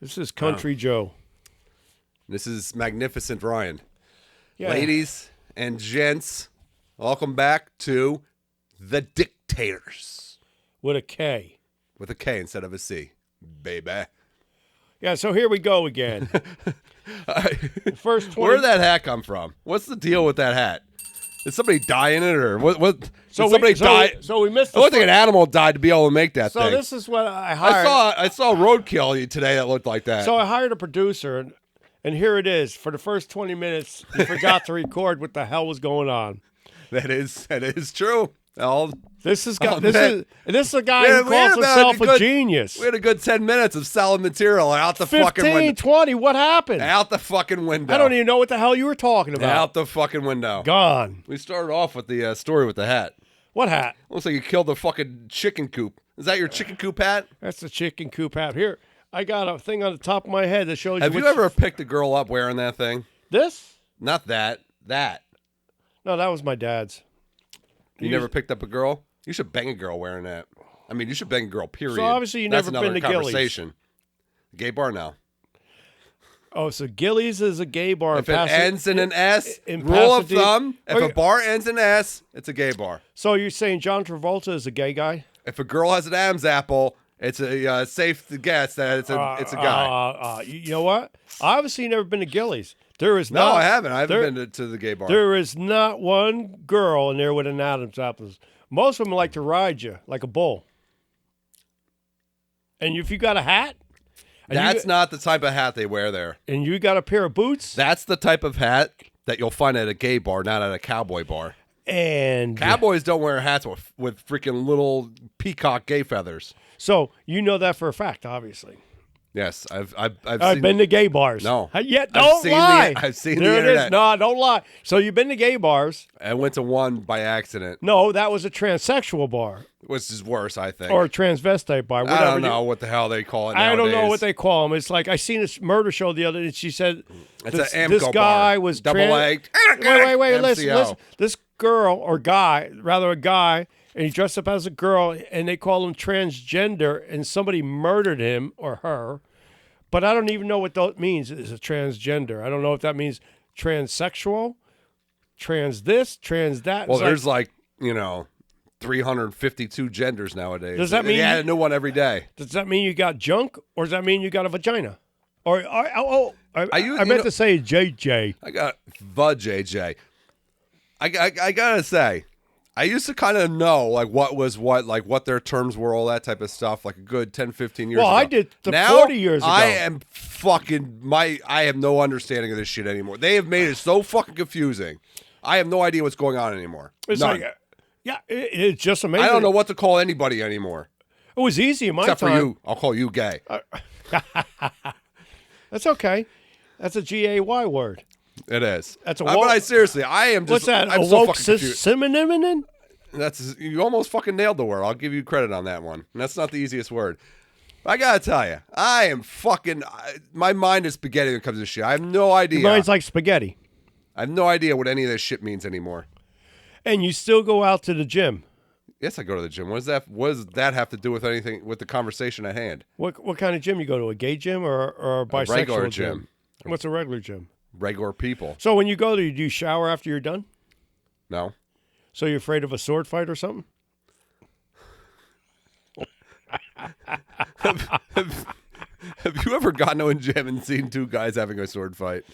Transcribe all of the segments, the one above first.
This is Country Joe. This is Magnificent Ryan. Yeah. Ladies and gents, welcome back to the Diktators. With a K. With a K instead of a C. Baby. Yeah, so here we go again. First 20... Where did that hat come from? What's the deal with that hat? Did somebody die in it, or what? Did somebody die? So we missed. I don't think an animal died to be able to make that thing. So this is what I hired. I saw Roadkill today that looked like that. So I hired a producer, and here it is. For the first 20 minutes, he forgot to record what the hell was going on. That is true. This is a guy who calls himself a genius. We had a good 10 minutes of selling material out the fucking window. 15, 20, what happened? Out the fucking window. I don't even know what the hell you were talking about. Out the fucking window. Gone. We started off with the story with the hat. What hat? Looks like you killed the fucking chicken coop. Is that your chicken coop hat? That's the chicken coop hat. Here, I got a thing on the top of my head that shows you. Have you ever picked a girl up wearing that thing? This? Not that. That. No, that was my dad's. You never picked up a girl? You should bang a girl wearing that. I mean, you should bang a girl, period. So obviously you never been to conversation. Gay bar now. Oh, so Gillies is a gay bar. If it ends in an S, rule of thumb, if a bar ends in S, it's a gay bar. So you're saying John Travolta is a gay guy? If a girl has an Adam's apple, it's a safe to guess that it's a guy. You know what? Obviously, you've never been to Gillies. No, I haven't. I haven't been to the gay bar. There is not one girl in there with an Adam's apple. Most of them like to ride you like a bull. And if you got a hat... That's not the type of hat they wear there. And you got a pair of boots? That's the type of hat that you'll find at a gay bar, not at a cowboy bar. And cowboys don't wear hats with freaking little peacock gay feathers. So you know that for a fact, obviously. Yes, I've been to gay bars. No, don't lie. I've seen there the internet. It is. No, don't lie. So you've been to gay bars? I went to one by accident. No, that was a transsexual bar. Which is worse, I think. Or a transvestite bar. Whatever. I don't know what the hell they call it nowadays. I don't know what they call them. It's like I seen this murder show the other day. And she said this guy was double-legged. Wait, listen. This girl or guy, rather a guy, and he dressed up as a girl, and they call him transgender, and somebody murdered him or her. But I don't even know what that means. Is a transgender. I don't know if that means transsexual, trans this, trans that. Well, there's 352 genders nowadays. Does that mean you add a new one every day? Does that mean you got junk, or does that mean you got a vagina? I meant to say JJ. I got the JJ. I gotta say, I used to kind of know what was what, what their terms were, all that type of stuff, like a good 10, 15 years ago. Well, I did now, 40 years ago. I am I have no understanding of this shit anymore. They have made it so fucking confusing. I have no idea what's going on anymore. It's None. It's just amazing. I don't know what to call anybody anymore. It was easy in my time. Except for you. I'll call you gay. That's okay. That's a GAY word. It is. That's a but seriously, I am just. What's that? I'm a so woke fucking confused. You almost fucking nailed the word. I'll give you credit on that one. And that's not the easiest word. I gotta tell you, I am fucking. My mind is spaghetti when it comes to shit. I have no idea. Your mind's like spaghetti. I have no idea what any of this shit means anymore. And you still go out to the gym. Yes, I go to the gym. What does that have to do with anything with the conversation at hand? What kind of gym you go to? A gay gym or a bisexual a regular gym? What's a regular gym? Regular people. So when you go there, do you shower after you're done? No. So you're afraid of a sword fight or something? Have you ever gone to a gym and seen two guys having a sword fight?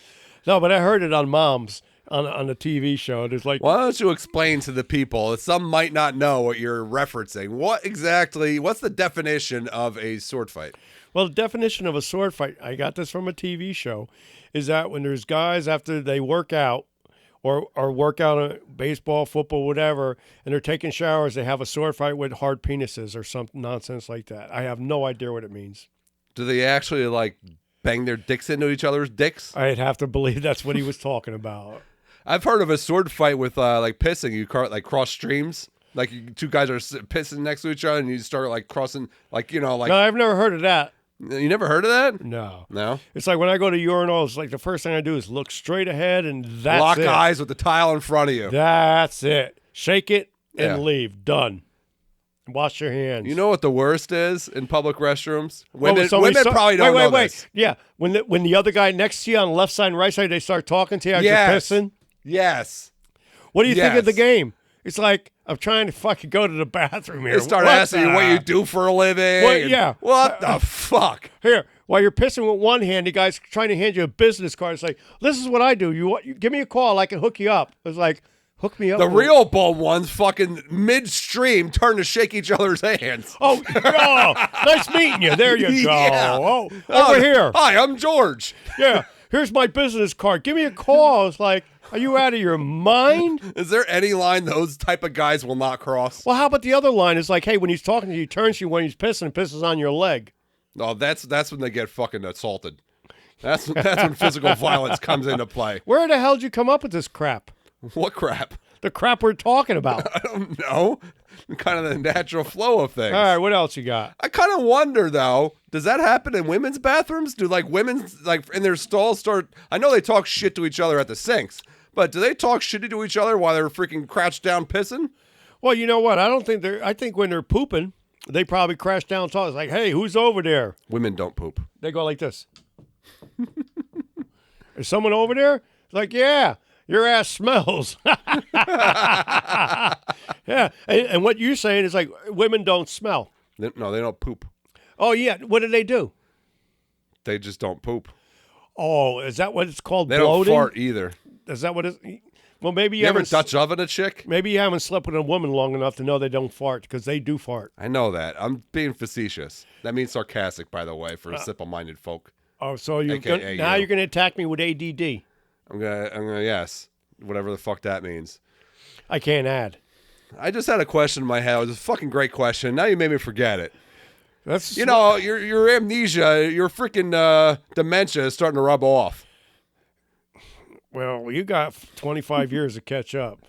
No, but I heard it on Moms on a TV show. There's why don't you explain to the people? Some might not know what you're referencing. What's the definition of a sword fight? Well, the definition of a sword fight, I got this from a TV show, is that when there's guys after they work out or work out on baseball, football, whatever, and they're taking showers, they have a sword fight with hard penises or some nonsense like that. I have no idea what it means. Do they actually bang their dicks into each other's dicks? I'd have to believe that's what he was talking about. I've heard of a sword fight with pissing. You cross streams. Two guys are pissing next to each other, and you start crossing, No, I've never heard of that. You never heard of that? No. No? It's like when I go to urinals, the first thing I do is look straight ahead, and that's Lock it. eyes with the tile in front of you. That's it. Shake it and leave. Done. Wash your hands. You know what the worst is in public restrooms? Well, Women, when women probably don't know wait. this. Yeah, when the other guy next to you on the left side and right side, they start talking to you as Yes. you're pissing. Yes. What do you think of the Yes. game? It's like, I'm trying to fucking go to the bathroom here. They start What asking you what you do for a living. What- and yeah. What the fuck? Here, while you're pissing with one hand, the guy's trying to hand you a business card. It's like, this is what I do. You give me a call, I can hook you up. It's like, hook me up. The real bull ones fucking midstream turn to shake each other's hands. Oh, nice meeting you. There you go. Yeah. Oh, over here. Hi, I'm George. Yeah, here's my business card. Give me a call. It's like, are you out of your mind? Is there any line those type of guys will not cross? Well, how about the other line? It's like, hey, when he's talking to you, he turns to you when he's pissing and pisses on your leg. No, that's when they get fucking assaulted. That's when physical violence comes into play. Where the hell did you come up with this crap? What crap? The crap we're talking about. I don't know. Kind of the natural flow of things. All right, what else you got? I kind of wonder though, does that happen in women's bathrooms? Do like women's like in their stalls start? I know they talk shit to each other at the sinks, but do they talk shitty to each other while they're freaking crouched down pissing? Well, you know what? I think when they're pooping, they probably crash down and talk. It's like, hey, who's over there? Women don't poop. They go like this. Is someone over there? It's like, yeah, your ass smells. Yeah, and what you're saying is like women don't smell. No, they don't poop. Oh, yeah. What do they do? They just don't poop. Oh, is that what it's called? They bloating? don't fart either. Is that what it's? Well, maybe You ever haven't. Dutch oven a chick? Maybe you haven't slept with a woman long enough to know they don't fart because they do fart. I know that. I'm being facetious. That means sarcastic, by the way, for simple-minded folk. Oh, so you're AKA now you. you're gonna attack me with ADD. I'm gonna yes, whatever the fuck that means. I can't add. I just had a question in my head. It was a fucking great question. Now you made me forget it. That's You know, your amnesia, your freaking dementia is starting to rub off. Well, you got 25 years to catch up.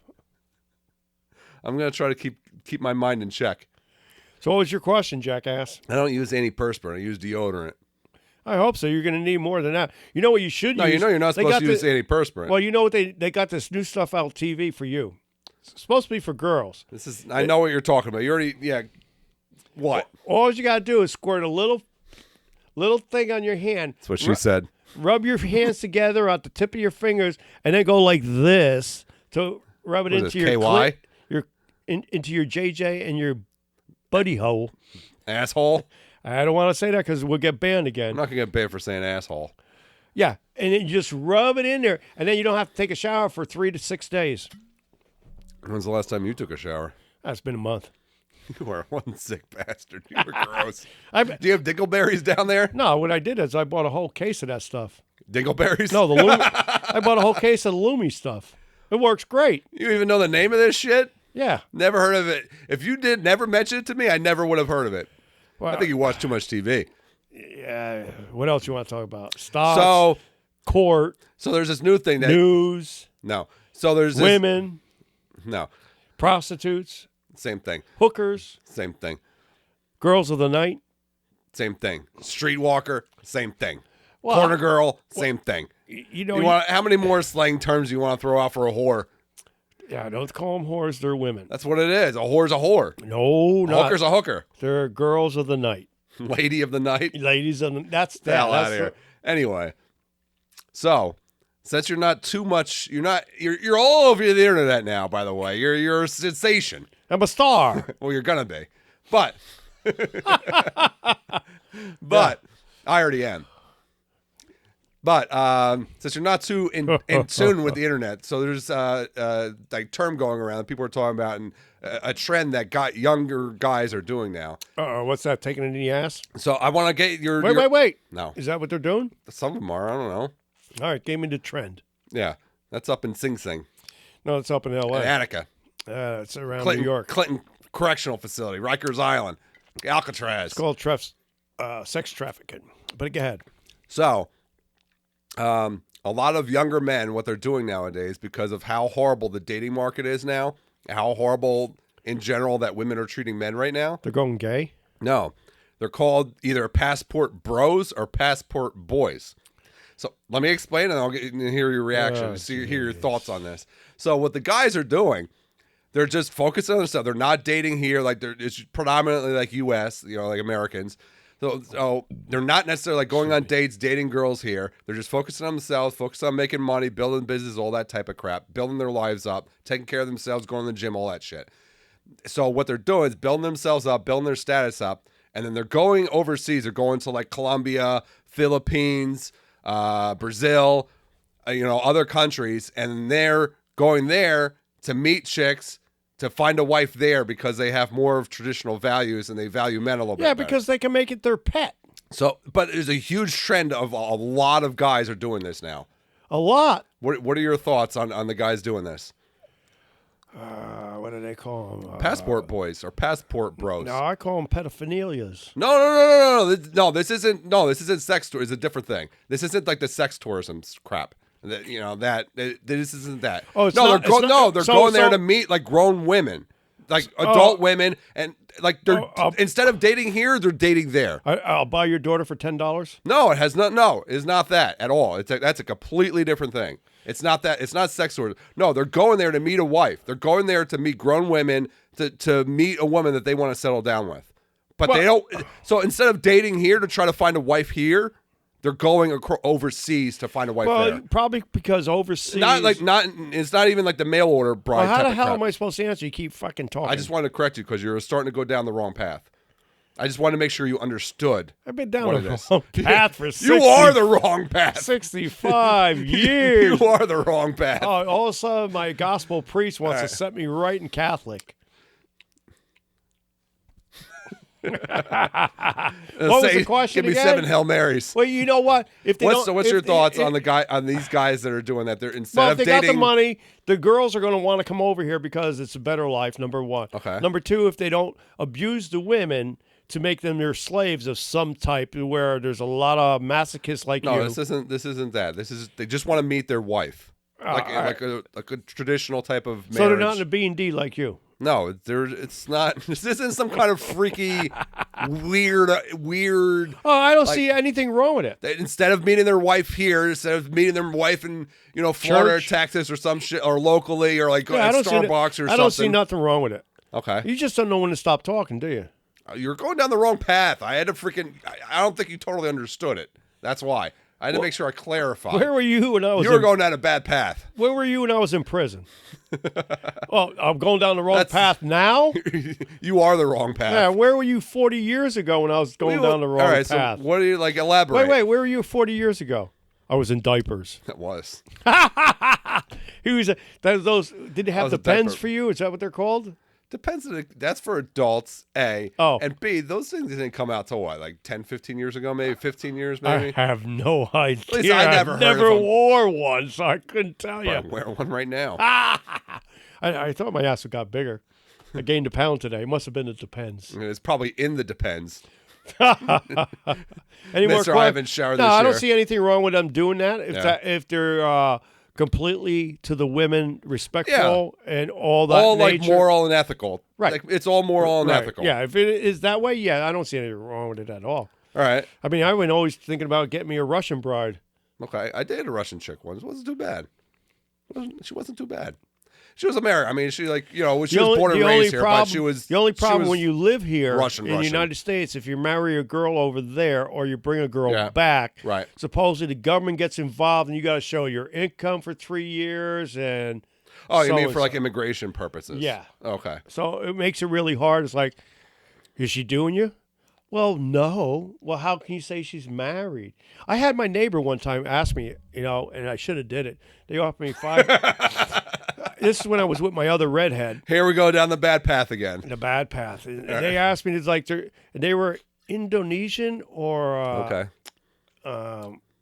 I'm gonna try to keep my mind in check. So, what was your question, jackass? I don't use antiperspirant. I use deodorant. I hope so. You're going to need more than that. You know what you should No, use? you know you're not They supposed got to use antiperspirant. Well, you know what they got this new stuff out on TV for you. It's supposed to be for girls. I know what you're talking about. You already What? All you got to do is squirt a little thing on your hand. That's what she said. Rub your hands together at the tip of your fingers, and then go like this to rub it What is into this, your KY? into your JJ and your buddy hole. Asshole. I don't want to say that because we'll get banned again. I'm not gonna get banned for saying asshole. Yeah, and then you just rub it in there, and then you don't have to take a shower for 3 to 6 days. When's the last time you took a shower? That's been a month. You are one sick bastard. You were gross. Do you have dingleberries down there? No, what I did is I bought a whole case of that stuff. Dingleberries? No, I bought a whole case of the Lumi stuff. It works great. You even know the name of this shit? Yeah. Never heard of it. If you did never mention it to me, I never would have heard of it. Well, I think you watch too much TV. Yeah. What else you want to talk about? Stocks, So court, there's this new thing that news, no. So there's this, women, no, prostitutes, same thing, hookers, same thing, girls of the night. same thing. Streetwalker, same thing. Well, Corner girl, same thing. You know, You want how many more slang terms do you want to throw out for a whore? yeah, don't call them whores. They're women. That's what it is. A whore's a whore. No, A not. hooker's a hooker. They're girls of the night. Lady of the night. Ladies of the that's The that. hell out That's of here. Anyway, so since you're not too much, you're all over the internet now. By the way, you're a sensation. I'm a star. Well, you're gonna be, but I already am. But since you're not too in tune with the internet, so there's like term going around that people are talking about, and a trend that younger guys are doing now. What's that? Taking it in the ass? So I want to get your Wait. No, Is that what they're doing? some of them are. I don't know. All right, give me the trend. Yeah, that's up in Sing Sing, No, it's up in L.A. in Attica, It's around Clinton, New York. Clinton Correctional Facility, Rikers Island, Alcatraz. It's called sex trafficking. But go ahead. So, a lot of younger men, what they're doing nowadays, because of how horrible the dating market is now, how horrible in general that women are treating men right now. They're going gay? No, they're called either passport bros or passport boys. So let me explain, and I'll hear your reaction, hear your thoughts on this. So what the guys are doing, They're just focusing on themselves. They're not dating here. Like it's predominantly like U.S. Like Americans. So they're not necessarily like going on dates, dating girls here. They're just focusing on themselves, focusing on making money, building business, all that type of crap, building their lives up, taking care of themselves, going to the gym, all that shit. So what they're doing is building themselves up, building their status up, and then they're going overseas. They're going to like Colombia, Philippines, Brazil, other countries, and they're going there to meet chicks, to find a wife there because they have more of traditional values and they value men a little bit better. because they can make it their pet. So, but there's a huge trend of a lot of guys are doing this now. A lot. What are your thoughts on the guys doing this? What do they call them? Passport boys or passport bros. No, I call them pedophilias. No. This isn't sex tourism. It's a different thing. This isn't like the sex tourism crap. This isn't that. Oh, they're going there to meet like grown women, like adult women, and like they're instead of dating here, they're dating there. I'll buy your daughter for $10. No, it has not. No, it's not that at all. That's a completely different thing. It's not that. It's not sex tourism. No, they're going there to meet a wife. They're going there to meet grown women to meet a woman that they want to settle down with. But they don't. So instead of dating here to try to find a wife here, they're going overseas to find a wife there. Probably because overseas. It's not even like the mail order bride. Well, how the hell am I supposed to answer? You keep fucking talking. I just wanted to correct you because you're starting to go down the wrong path. I just wanted to make sure you understood. I've been down the wrong path for 60, You are the wrong path. 65 years. You are the wrong path. All of a sudden, my gospel priest wants to set me right in Catholic. What was the question Give me again? 7 Hail Marys. Well, you know what? What's your thoughts on these guys that are doing that? They're instead of dating. If they got the money, the girls are going to want to come over here because it's a better life. Number one. Okay. Number two, if they don't abuse the women to make them their slaves of some type, where there's a lot of masochists like you. No, this isn't that. They just want to meet their wife, like a traditional type of marriage. So they're not in a B&D like you. No, it's not. This isn't some kind of freaky, weird. Oh, I don't see anything wrong with it. Instead of meeting their wife here, instead of meeting their wife in Florida or Texas or some shit, or locally, or like at Starbucks or something. I don't see nothing wrong with it. Okay. You just don't know when to stop talking, do you? You're going down the wrong path. I don't think you totally understood it. That's why. I had to make sure I clarified. Where were you when I was? You were going down a bad path. Where were you when I was in prison? Well, I'm going down the wrong path now. You are the wrong path. Yeah, where were you 40 years ago when I was going down the wrong path? So what do you elaborate? Wait, where were you 40 years ago? I was in diapers. That was. He was. Those did it have the pens for you? Is that what they're called? Depends. That's for adults, A. Oh. And B, those things didn't come out till what, like 10, 15 years ago, maybe 15 years, maybe? I have no idea. At least I never wore one, so I couldn't tell you. I'm wearing one right now. I thought my ass got bigger. I gained a pound today. It must have been the Depends. It's probably in the Depends. Any more Mr. I haven't showered this year. No, I don't see anything wrong with them doing that. If they're completely to the women respectful and all that all nature. Like moral and ethical. Right. Like, it's all moral and ethical. Yeah, if it is that way, I don't see anything wrong with it at all. All right. I mean, I was always thinking about getting me a Russian bride. Okay. I dated a Russian chick once. It wasn't too bad. She wasn't too bad. She was American. I mean, she she was born and raised here, but she was. The only problem when you live here Russian. the United States, if you marry a girl over there or you bring a girl back, right. supposedly the government gets involved and you got to show your income for 3 years and. Oh, you mean for like immigration purposes? Yeah. Okay. So it makes it really hard. It's like, is she doing you? Well, no. Well, how can you say she's married? I had my neighbor one time ask me, and I should have did it. They offered me $5. This is when I was with my other redhead. Here we go down the bad path again. The bad path. And they asked me, it's like they were Indonesian or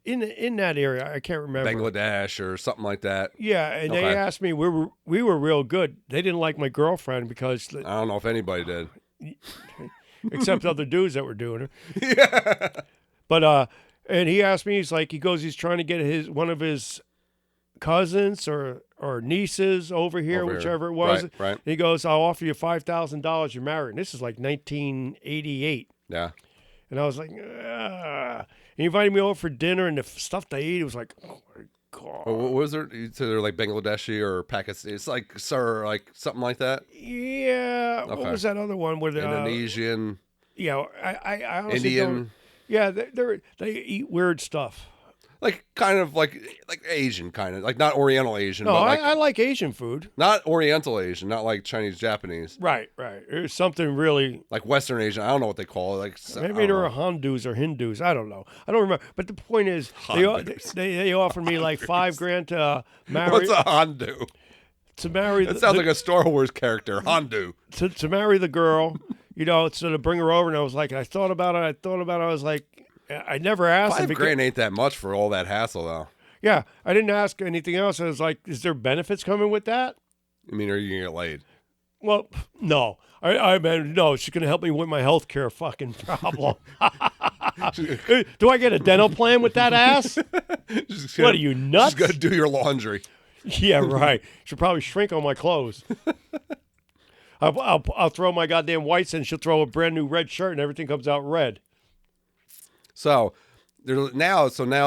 in that area. I can't remember. Bangladesh or something like that. Yeah, and they asked me, we were real good. They didn't like my girlfriend because I don't know if anybody did. Except other dudes that were doing it. Yeah. But and he asked me, he's trying to get one of his cousins or nieces over here, whichever it was. Right. He goes, I'll offer you $5,000. You're married. And this is like 1988. Yeah. And I was like, ah. And he invited me over for dinner, and the stuff they eat, it was like, oh my God. What was there? You said they're like Bangladeshi or Pakistan. It's like like something like that. Yeah. Okay. What was that other one with Indonesian? Yeah, I honestly Indian. don't. Yeah, they eat weird stuff. Like kind of like Asian kind of like not Oriental Asian. No, but like, I like Asian food. not Oriental Asian, not like Chinese Japanese. Right. It's something really. Like Western Asian. I don't know what they call it. Like Maybe they were Hindus or Hindus. I don't know. I don't remember. But the point is, they offered me like $5,000 to marry. What's a Hindu? To marry. That sounds like a Star Wars character. Hindu. To marry the girl, so to bring her over, and I was like, I thought about it. I was like, I never asked. $5,000 ain't that much for all that hassle, though. Yeah, I didn't ask anything else. I was like, is there benefits coming with that? I mean, are you gonna get laid? Well, no. I mean, no, she's going to help me with my health care fucking problem. Do I get a dental plan with that ass? What are you, nuts? She's got to do your laundry. Yeah, right. She'll probably shrink on my clothes. I'll throw my goddamn whites in. She'll throw a brand new red shirt and everything comes out red. So now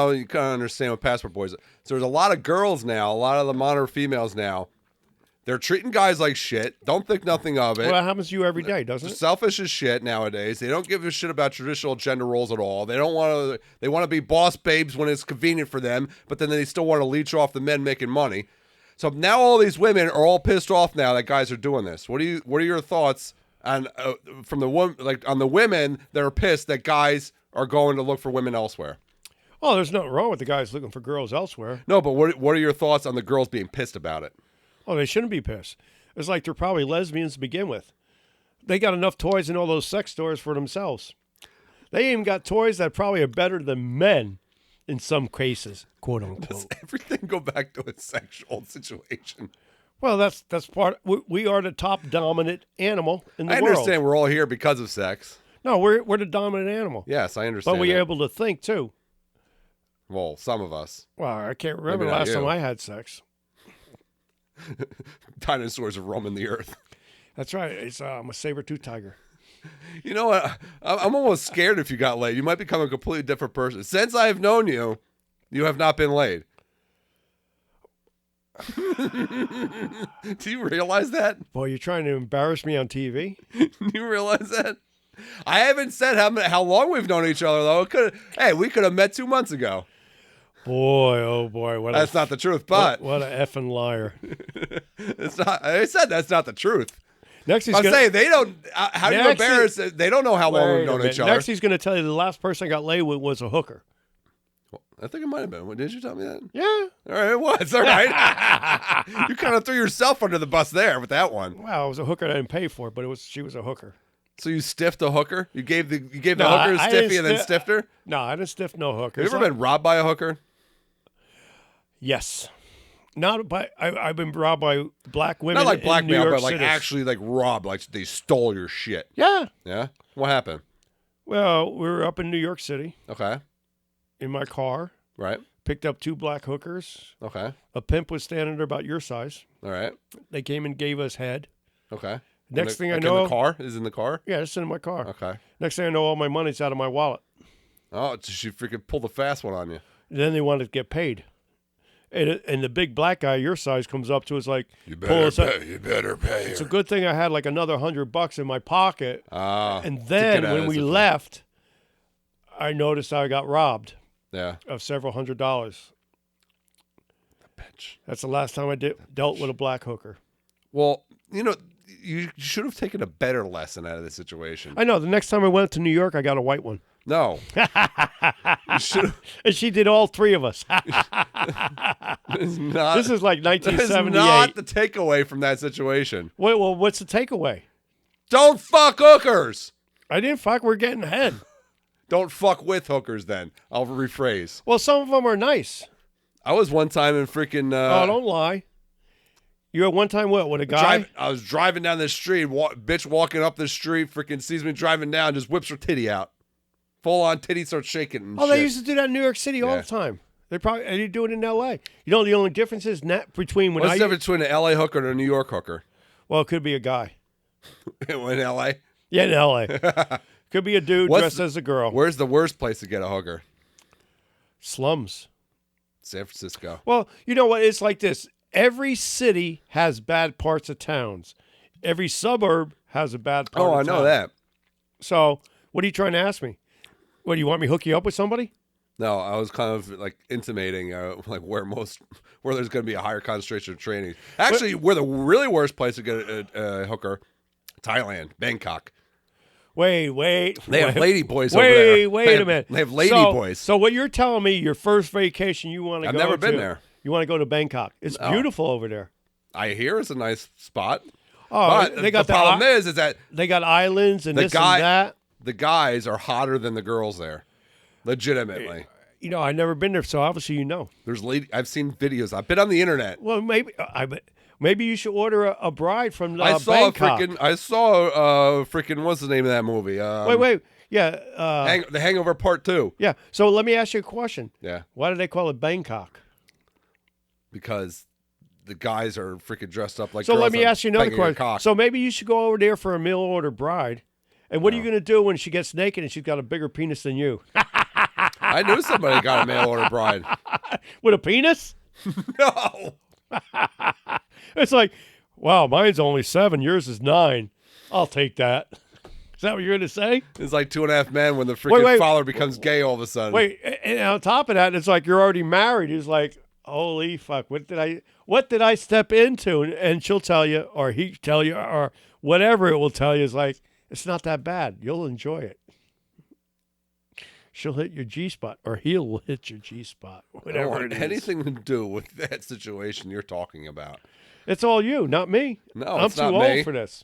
you kind of understand what Passport Boys. So there's a lot of girls now, a lot of the modern females now. They're treating guys like shit. Don't think nothing of it. Well, that happens to you every day, doesn't it? Selfish as shit nowadays. They don't give a shit about traditional gender roles at all. They don't want to. They want to be boss babes when it's convenient for them, but then they still want to leech off the men making money. So now all these women are all pissed off now that guys are doing this. What are your thoughts on from the on the women that are pissed that guys are going to look for women elsewhere? Oh, there's nothing wrong with the guys looking for girls elsewhere. No, but what are your thoughts on the girls being pissed about it? Oh, they shouldn't be pissed. It's like they're probably lesbians to begin with. They got enough toys in all those sex stores for themselves. They even got toys that probably are better than men in some cases, quote unquote. Does everything go back to a sexual situation? Well, that's part. We are the top dominant animal in the world. I understand we're all here because of sex. No, we're the dominant animal. Yes, I understand. But we're able to think too. Well, some of us. Well, I can't remember the last time I had sex. Dinosaurs are roaming the earth. That's right. I'm a saber-tooth tiger. You know what? I'm almost scared if you got laid. You might become a completely different person. Since I have known you, you have not been laid. Do you realize that? Boy, you're trying to embarrass me on TV? Do you realize that? I haven't said how long we've known each other, though. We could have met 2 months ago. Boy, oh boy. That's not the truth, but. What a effing liar. It's not. I said that's not the truth. Next he's I'm saying they don't. How do you embarrass? They don't know how long we've known each other. Next, he's going to tell you the last person I got laid with was a hooker. Well, I think it might have been. Did you tell me that? Yeah. All right, it was. All right. You kind of threw yourself under the bus there with that one. Wow, it was a hooker that I didn't pay for, but she was a hooker. So you stiffed a hooker? You gave the hooker a stiffy and then stiffed her? No, I didn't stiff no hooker. Have you ever been robbed by a hooker? Yes. Not by. I've been robbed by black women. Not like blackmail, but like City. actually like robbed, like they stole your shit. Yeah. Yeah. What happened? Well, we were up in New York City. Okay. In my car. Right. Picked up 2 black hookers. Okay. A pimp was standing there about your size. All right. They came and gave us head. Okay. Next thing I know, in the car is in the car. Yeah, it's in my car. Okay. Next thing I know, all my money's out of my wallet. Oh, she freaking pulled a fast one on you. And then they wanted to get paid. And the big black guy your size comes up to us like, you better pay. You better pay. It's a good thing I had like another $100 in my pocket. And then when we left, I noticed I got robbed. Yeah. Of several $100. Bitch. That's the last time I dealt with a black hooker. Well, you should have taken a better lesson out of this situation. I know. The next time I went to New York, I got a white one. No. You should have. And she did all 3 of us. This is like 1978. That is not the takeaway from that situation. Wait, well, what's the takeaway? Don't fuck hookers. I didn't fuck. We're getting ahead. Don't fuck with hookers then. I'll rephrase. Well, some of them are nice. I was one time in freaking... oh, don't lie. You had one time what? With a guy? I was driving down the street. Bitch walking up the street, freaking sees me driving down, just whips her titty out. Full on titty starts shaking and shit. They used to do that in New York City all the time. They do it in L.A. You know the only difference is between when What's the difference between an L.A. hooker and a New York hooker? Well, it could be a guy. In L.A.? Yeah, in L.A. Could be a dude dressed as a girl. Where's the worst place to get a hooker? Slums. San Francisco. Well, you know what? It's like this. Every city has bad parts of towns. Every suburb has a bad part of Oh, I town. know that. So what are you trying to ask me? What, do you want me to hook you up with somebody? No, I was kind of like intimating like where there's going to be a higher concentration of training. Actually, where the really worst place to get a hooker, Thailand, Bangkok. Wait. They have lady boys over there. Wait a minute. They have lady boys. So what you're telling me, your first vacation you want to go to? I've never been there. You want to go to Bangkok. It's beautiful over there. I hear it's a nice spot. Oh, but they got the problem is that they got islands and this and that. The guys are hotter than the girls there. Legitimately. You know, I've never been there, so obviously you know. I've seen videos. I've been on the internet. Well, maybe you should order a bride from Bangkok. I saw freaking what's the name of that movie? Wait. Yeah. The Hangover Part 2. Yeah. So let me ask you a question. Yeah. Why do they call it Bangkok? Because the guys are freaking dressed up like So girls. let me ask you another question. Cock. So maybe you should go over there for a meal order bride. And what are you going to do when she gets naked and she's got a bigger penis than you? I knew somebody got a mail order bride. With a penis? No. It's like, wow, mine's only 7. Yours is 9. I'll take that. Is that what you're going to say? It's like 2.5 Men when the freaking father becomes gay all of a sudden. Wait, and on top of that, it's like you're already married. He's like, holy fuck, what did I step into? And she'll tell you, or he tell you, or whatever it will tell you is like, it's not that bad. You'll enjoy it. She'll hit your G-spot, or he'll hit your G-spot, whatever it is. Anything to do with that situation you're talking about. It's all you, not me. No, I'm it's too not old me. for this.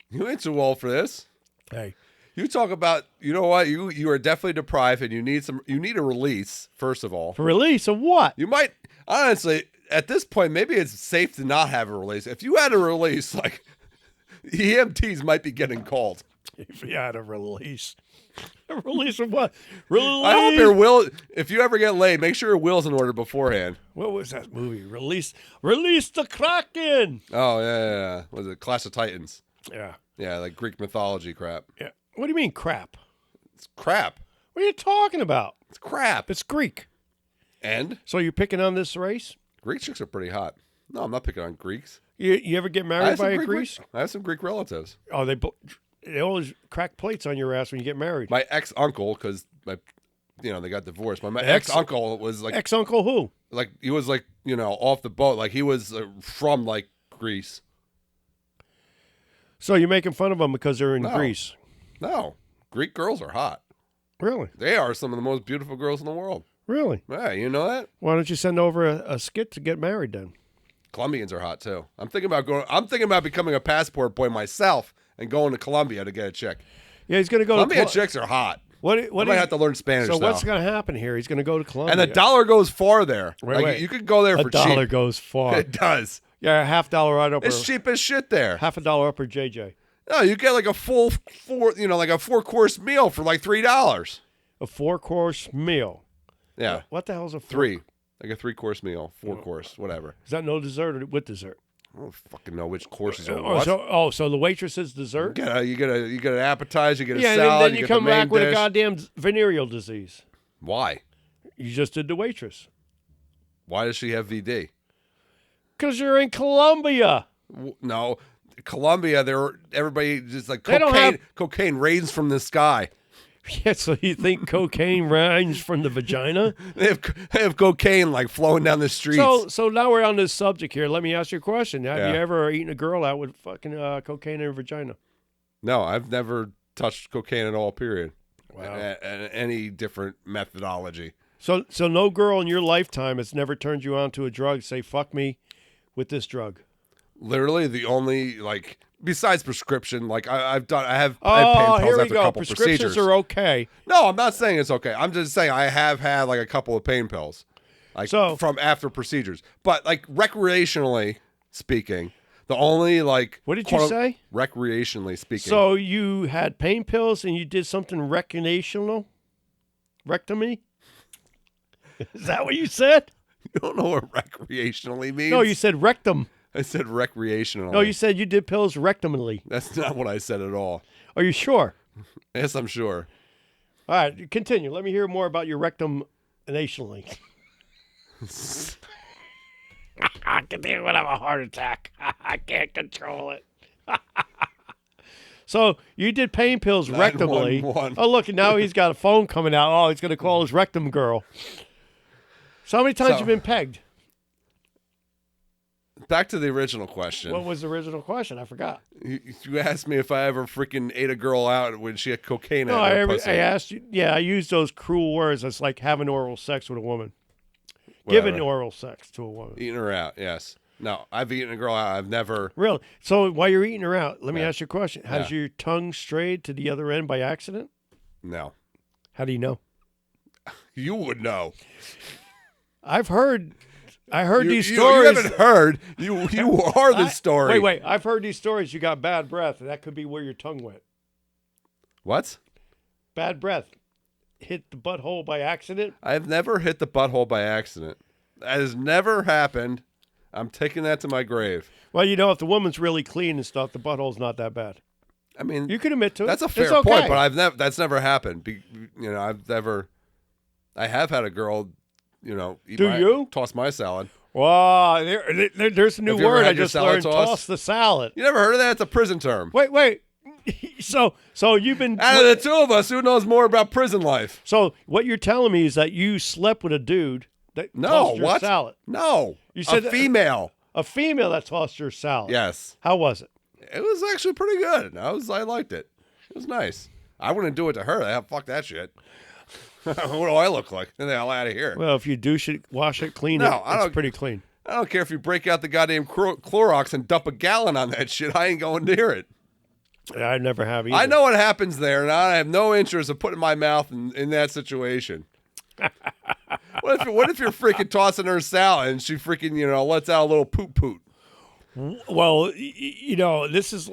You ain't too old for this. Hey. You talk about, you know what? You are definitely deprived, and you need a release, first of all. For release of what? You might, honestly, at this point, maybe it's safe to not have a release. If you had a release, like, EMTs might be getting called. If you had a release. A release of what? Release. I hope your will, if you ever get laid, make sure your will's in order beforehand. What was that movie? Release the Kraken. Oh, yeah. Was it Clash of Titans? Yeah. Yeah, like Greek mythology crap. Yeah. What do you mean crap? It's crap. What are you talking about? It's crap. It's Greek. And? So you're picking on this race? Greek chicks are pretty hot. No, I'm not picking on Greeks. You ever get married by a Greek? I have some Greek relatives. Oh, they always crack plates on your ass when you get married. My ex-uncle, because they got divorced. My ex-uncle was like... Ex-uncle who? Like, he was like, off the boat. Like, he was from, like, Greece. So you're making fun of them because they're in Greece? No. Greek girls are hot. Really? They are some of the most beautiful girls in the world. Really? Yeah, you know that? Why don't you send over a skit to get married then? Colombians are hot, too. I'm thinking about becoming a passport boy myself and going to Colombia to get a chick. Yeah, he's going to go Colombian chicks are hot. I might have to learn Spanish So now. what's going to happen here? He's going to go to Colombia. And the dollar goes far there. Wait. You could go there for cheap. A dollar goes far. It does. Yeah, $50 right up. It's cheap as shit there. $50 up for JJ. No, you get like a full 4-course meal for like $3. A 4-course meal. Yeah. What the hell's a 3? Like a 3-course meal, 4-course, whatever. Is that no dessert or with dessert? I don't fucking know which courses are what. So the waitress is dessert? You get an appetizer, you get a salad, and then you come back with dish. a goddamn venereal disease. Why? You just did the waitress. Why does she have VD? Because you're in Colombia. No, Colombia. Everybody just like They don't have- cocaine rains from the sky. Yeah, so you think cocaine rains from the vagina? They have cocaine like flowing down the streets. So now we're on this subject here. Let me ask you a question. Have Yeah. you ever eaten a girl out with fucking cocaine in her vagina? No, I've never touched cocaine at all. Period. Wow. Any different methodology. So no girl in your lifetime has never turned you on to a drug. Say fuck me with this drug. Literally the only besides prescription, I have pain pills here we after a go. couple Prescriptions procedures. are okay. No, I'm not saying it's okay. I'm just saying I have had like a couple of pain pills, from after procedures. But recreationally speaking, the only What did you say? Recreationally speaking. So you had pain pills and you did something recreational? Rectomy? Is that what you said? You don't know what recreationally means? No, you said rectum. I said recreationally. No, you said you did pills rectally. That's not what I said at all. Are you sure? Yes, I'm sure. All right, continue. Let me hear more about your rectum nationally. I can think I'm gonna have a heart attack. I can't control it. So you did pain pills rectally. 911. Oh, look, now he's got a phone coming out. Oh, he's gonna call his rectum girl. So how many times you been pegged? Back to the original question. What was the original question? I forgot. You asked me if I ever freaking ate a girl out when she had cocaine in No, her pussy. I asked you. Yeah, I used those cruel words. It's like having oral sex with a woman. Whatever. Giving oral sex to a woman. Eating her out, yes. No, I've eaten a girl out. I've never. Really? So while you're eating her out, let me ask you a question. Has your tongue strayed to the other end by accident? No. How do you know? You would know. I heard these stories. You haven't heard. You are the story. Wait. I've heard these stories. You got bad breath, and that could be where your tongue went. What? Bad breath. Hit the butthole by accident? I've never hit the butthole by accident. That has never happened. I'm taking that to my grave. Well, you know, if the woman's really clean and stuff, the butthole's not that bad. I mean, you can admit to it. That's a fair point, but that's never happened. I have had a girl, toss my salad. Wow, there's a new word I just learned. Toss the salad. You never heard of that? It's a prison term. Wait. So you've been out of the two of us, who knows more about prison life? So what you're telling me is that you slept with a dude that tossed your salad. No, you said a female. A female that tossed your salad. Yes. How was it? It was actually pretty good. I liked it. It was nice. I wouldn't do it to her. Fuck that shit. What do I look like? Get the hell out of here. Well, if you douche it, wash it, clean it, it's pretty clean. I don't care if you break out the goddamn Clorox and dump a gallon on that shit. I ain't going near it. I never have either. I know what happens there, and I have no interest in putting my mouth in that situation. What if you're freaking tossing her salad and she freaking, lets out a little poot? Well, this is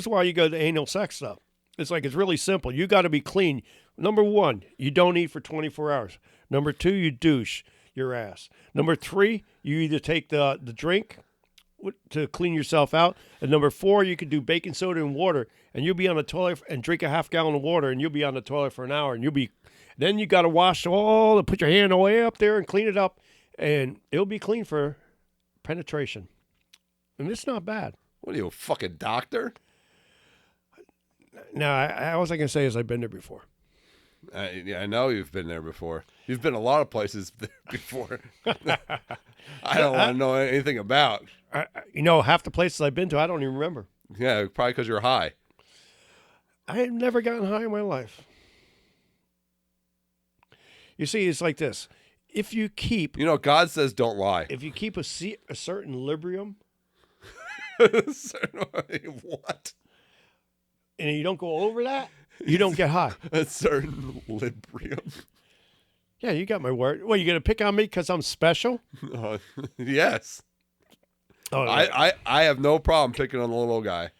why you go to anal sex stuff. It's really simple. You got to be clean. Number 1, you don't eat for 24 hours. Number 2, you douche your ass. Number 3, you either take the drink to clean yourself out. And number 4, you could do baking soda and water, and you'll be on the toilet and drink a half gallon of water, and you'll be on the toilet for an hour, and then you got to wash and put your hand way up there and clean it up, and it'll be clean for penetration. And it's not bad. What are you, a fucking doctor? No, all I can say is I've been there before. I know you've been there before. You've been a lot of places there before. I don't want to know anything about. Half the places I've been to, I don't even remember. Yeah, probably because you're high. I have never gotten high in my life. You see, it's like this. If you keep... God says don't lie. If you keep a certain librium... What? And you don't go over that, you don't get high. A certain librium. Yeah, you got my word. What, you going to pick on me because I'm special? Yes. Oh, yeah. I have no problem picking on the little guy.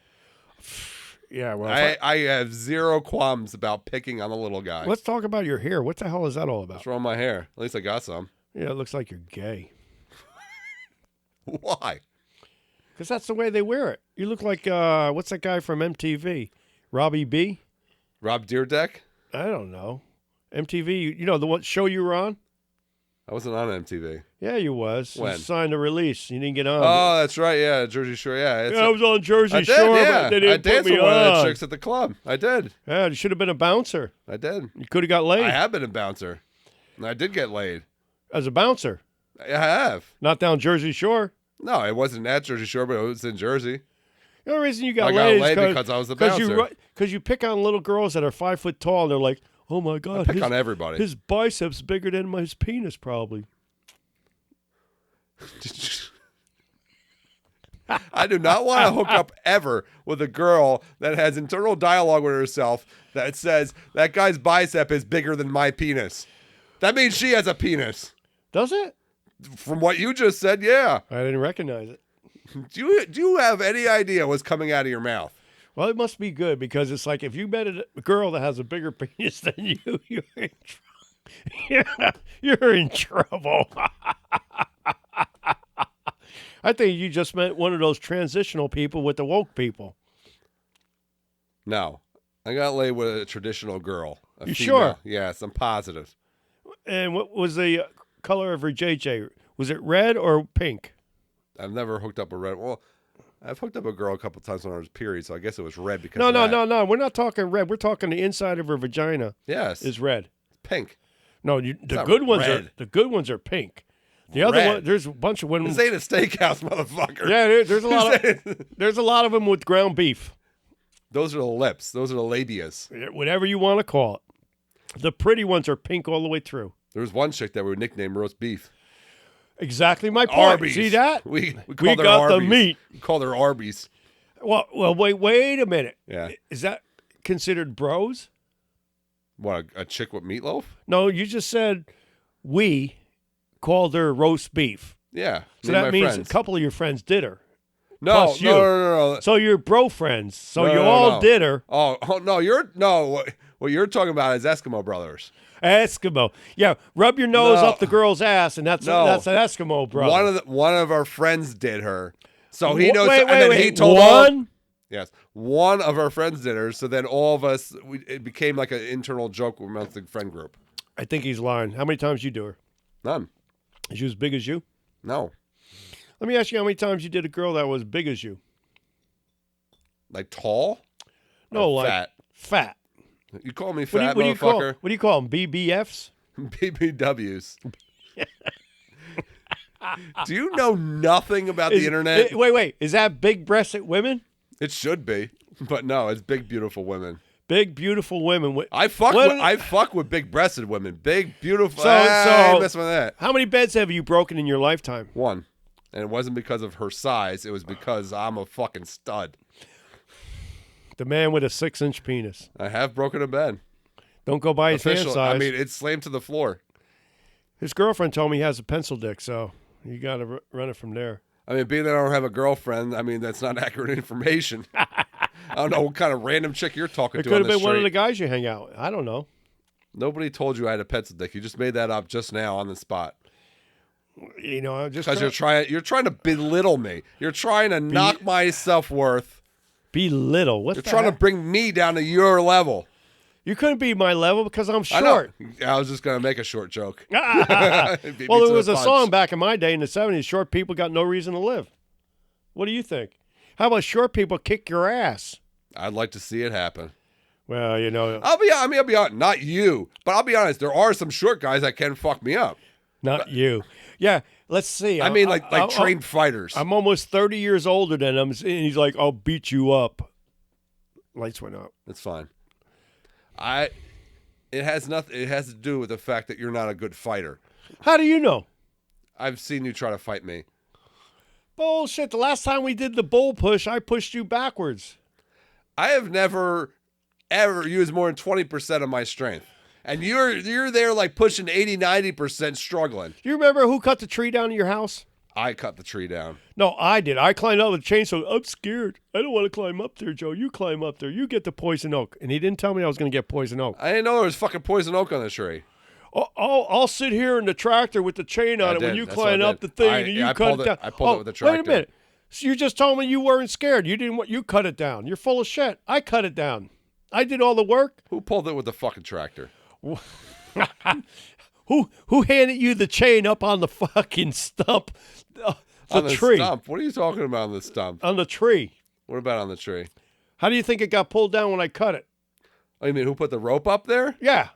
Yeah, well, I have zero qualms about picking on the little guy. Let's talk about your hair. What the hell is that all about? What's wrong with my hair? At least I got some. Yeah, it looks like you're gay. Why? Because that's the way they wear it. You look like, what's that guy from MTV? Robbie B? Rob Deerdeck? I don't know. MTV, the what show you were on? I wasn't on MTV. Yeah, you was. When? You signed a release. You didn't get on. Oh, that's right. Yeah, Jersey Shore. Yeah, I was on Jersey Shore, but they didn't put me with one of the on. chicks at the club. I did. Yeah, you should have been a bouncer. I did. You could have got laid. I have been a bouncer. And I did get laid. As a bouncer? I have. Not down Jersey Shore? No, it wasn't at Jersey Shore, but it was in Jersey. The only reason you got laid is because I was the bouncer. Because you pick on little girls that are 5 foot tall, and they're like, oh my God. I pick on everybody. His biceps bigger than his penis, probably. I do not want to hook up ever with a girl that has internal dialogue with herself that says that guy's bicep is bigger than my penis. That means she has a penis. Does it? From what you just said, yeah. I didn't recognize it. Do you have any idea what's coming out of your mouth? Well, it must be good because it's like if you met a girl that has a bigger penis than you, you're in trouble. You're in trouble. I think you just met one of those transitional people with the woke people. No. I got laid with a traditional girl. You sure? Yes, I'm positive. And what was the color of her JJ? Was it red or pink? I've never hooked up a red. Well, I've hooked up a girl a couple times when I was period, so I guess it was red because No. We're not talking red. We're talking the inside of her vagina. Yes. Is red. Pink. No, the good ones are pink. The other one, there's a bunch of women. This ain't a steakhouse, motherfucker. Yeah, there's a lot of them with ground beef. Those are the lips. Those are the labias. Whatever you want to call it. The pretty ones are pink all the way through. There was one chick that we nicknamed roast beef. Exactly my point. Arby's. See that? We got Arby's. the meat. We called her Arby's. Well, wait a minute. Yeah. Is that considered bros? What, a chick with meatloaf? No, you just said we called her roast beef. Yeah. So that means a couple of your friends did her. No. So you're bro friends. So no. did her. Oh no, what you're talking about is Eskimo brothers. Eskimo. Yeah, rub your nose up the girl's ass, and that's an Eskimo brother. One of our friends did her. So he knows. Wait. He told one? Yes. One of our friends did her. So then all of us, it became like an internal joke amongst the friend group. I think he's lying. How many times you do her? None. Is she as big as you? No. Let me ask you how many times you did a girl that was big as you? Like tall? No, like fat. Fat. You call me fat, what motherfucker? What do you call them? BBFs? BBWs. Do you know nothing about the internet? Wait. Is that big-breasted women? It should be, but no, it's big, beautiful women. Big, beautiful women. I fuck with big-breasted women. Big, beautiful. I mess with that. How many beds have you broken in your lifetime? One. And it wasn't because of her size. It was because I'm a fucking stud. The man with a 6-inch penis. I have broken a bed. Don't go by his hand size. I mean, it's slammed to the floor. His girlfriend told me he has a pencil dick, so you got to run it from there. I mean, being that I don't have a girlfriend, I mean, that's not accurate information. I don't know what kind of random chick you're talking to. It could have been one of the guys you hang out with. I don't know. Nobody told you I had a pencil dick. You just made that up just now on the spot. You know, I'm just because you're trying to belittle me. You're trying to knock my self-worth. Belittle? What? You're trying to bring me down to your level. You couldn't be my level because I'm short. I was just gonna make a short joke. Well, there was a song back in my day in the 70s. Short people got no reason to live. What do you think? How about short people kick your ass? I'd like to see it happen. Well, you know, I'll be honest. Not you, but I'll be honest. There are some short guys that can fuck me up. Not you. Yeah, let's see. I mean, like trained fighters. I'm almost 30 years older than him, and he's like, "I'll beat you up." Lights went up. That's fine. It has nothing. It has to do with the fact that you're not a good fighter. How do you know? I've seen you try to fight me. Bullshit. The last time we did the bull push, I pushed you backwards. I have never, ever used more than 20% of my strength. And you're there like pushing 80, 90% struggling. You remember who cut the tree down in your house? I cut the tree down. No, I did. I climbed up with a chainsaw. I'm scared. I don't want to climb up there, Joe. You climb up there. You get the poison oak. And he didn't tell me I was going to get poison oak. I didn't know there was fucking poison oak on the tree. I'll sit here in the tractor with the chain on it when you climb up the thing and you cut it down. I pulled it with the tractor. Wait a minute. So you just told me you weren't scared. You cut it down. You're full of shit. I cut it down. I did all the work. Who pulled it with the fucking tractor? Who handed you the chain up on the fucking stump? On the tree. Stump? What are you talking about on the stump? On the tree. What about on the tree? How do you think it got pulled down when I cut it? Oh, you mean who put the rope up there? Yeah.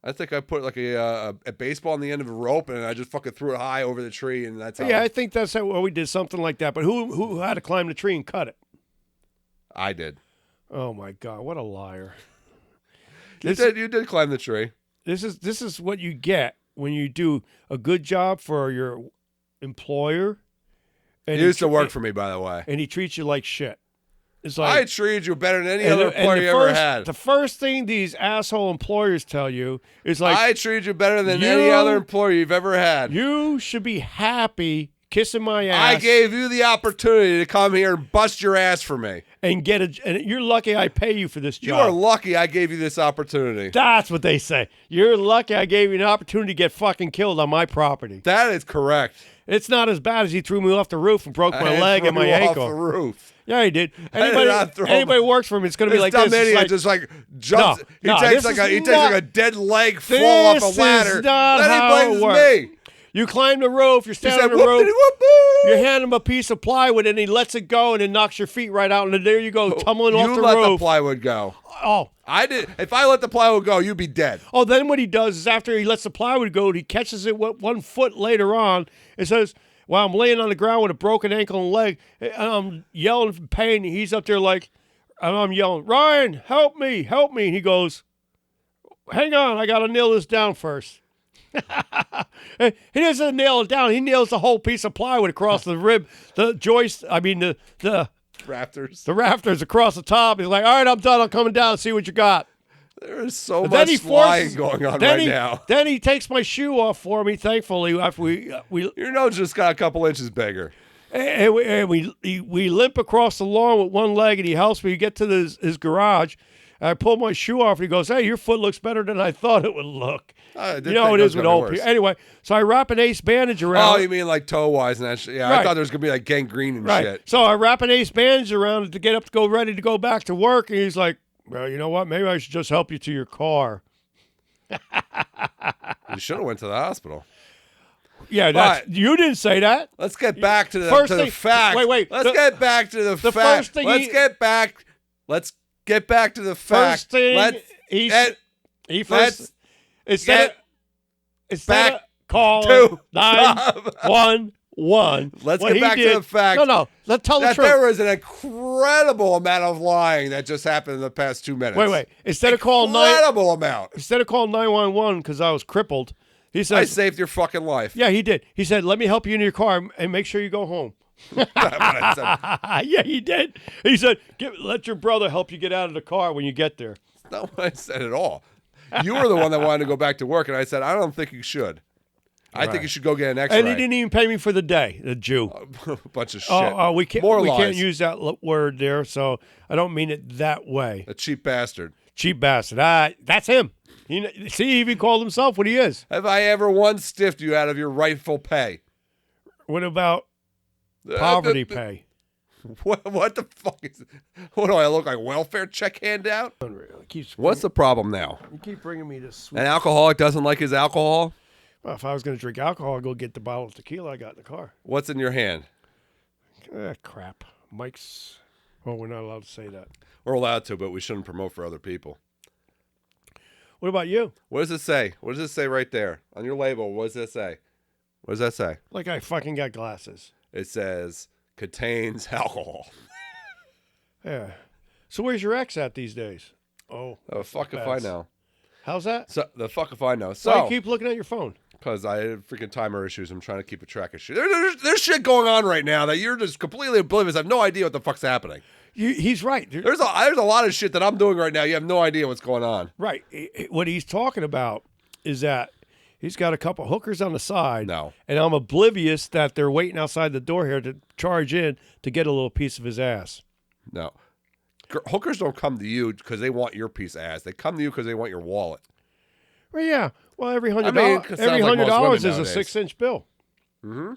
I think I put like a baseball on the end of a rope and I just fucking threw it high over the tree and that's how. Yeah, I think that's how we did something like that. But who had to climb the tree and cut it? I did. Oh my God, what a liar. You did climb the tree. This is what you get when you do a good job for your employer. And he used to work for me, by the way. And he treats you like shit. It's like, I treated you better than any other employer you ever had. The first thing these asshole employers tell you is like, I treated you better than any other employer you've ever had. You should be happy kissing my ass. I gave you the opportunity to come here and bust your ass for me. And and you're lucky I pay you for this job. You are lucky I gave you this opportunity. That's what they say. You're lucky I gave you an opportunity to get fucking killed on my property. That is correct. It's not as bad as he threw me off the roof and broke my leg and my ankle. Off the roof. Yeah, he did. Anybody who works for him, it's going to be like this. This dumb idiot just like jumps. He takes like a dead leg fall off a ladder. Then he blames me. You climb the roof. You're standing on the roof. You hand him a piece of plywood, and he lets it go, and it knocks your feet right out, and there you go, tumbling off the roof. You let the plywood go. Oh. I did. If I let the plywood go, you'd be dead. Oh, then what he does is after he lets the plywood go, he catches it 1 foot later on and says, while I'm laying on the ground with a broken ankle and leg, and I'm yelling in pain, he's up there like, and I'm yelling, Ryan, help me. And he goes, hang on, I got to nail this down first. He doesn't nail it down. He nails the whole piece of plywood across the rib, the joist, the rafters. The rafters across the top. He's like, all right, I'm done. I'm coming down and see what you got. There is so much flying going on right now. Then he takes my shoe off for me, thankfully, after we your nose just got a couple inches bigger. And we limp across the lawn with one leg, and he helps me get to his garage. I pull my shoe off, and he goes, hey, your foot looks better than I thought it would look. It is with old people. Anyway, so I wrap an ace bandage around. Oh, you mean like toe-wise and that shit? Yeah, right. I thought there was going to be like gangrene and shit. So I wrap an ace bandage around it to get up to go ready to go back to work, and he's like, well, you know what? Maybe I should just help you to your car. You should have went to the hospital. Yeah, you didn't say that. Let's get back to the fact. Wait. Let's get back to the fact. First thing Let's get back to the fact. First thing instead of calling 911. Let's get back to the fact. No. Let's tell the truth. There was an incredible amount of lying that just happened in the past 2 minutes. Wait. Instead of calling 911 because I was crippled, he said, I saved your fucking life. Yeah, he did. He said, let me help you in your car and make sure you go home. Yeah, he did. He said, let your brother help you get out of the car when you get there. That's not what I said at all. You were the one that wanted to go back to work, and I said, I don't think you should. I think you should go get an X-ray. And he didn't even pay me for the day, the Jew. A bunch of shit. We can't use that word there, so I don't mean it that way. A cheap bastard. Cheap bastard. That's him. See, he even called himself what he is. Have I ever once stiffed you out of your rightful pay? What about poverty pay? What the fuck is it? What do I look like? Welfare check handout? Unreal. What's the problem now? You keep bringing me this sweet. An alcoholic doesn't like his alcohol? Well, if I was going to drink alcohol, I'd go get the bottle of tequila I got in the car. What's in your hand? Crap. Mike's. Oh, we're not allowed to say that. We're allowed to, but we shouldn't promote for other people. What about you? What does it say? What does it say right there? On your label, what does it say? What does that say? Like I fucking got glasses. It says, contains alcohol. Yeah. So where's your ex at these days? Oh, fuck if I know. How's that? So the fuck if I know. So why you keep looking at your phone? Because I had freaking timer issues. I'm trying to keep a track of shit. There's shit going on right now that you're just completely oblivious. I have no idea what the fuck's happening. He's right. There's a lot of shit that I'm doing right now. You have no idea what's going on. Right. What he's talking about is that he's got a couple hookers on the side. No. And I'm oblivious that they're waiting outside the door here to charge in to get a little piece of his ass. No. Hookers don't come to you because they want your piece of ass. They come to you because they want your wallet. Well, yeah. Well, every $100 is a 6-inch bill. Mm-hmm.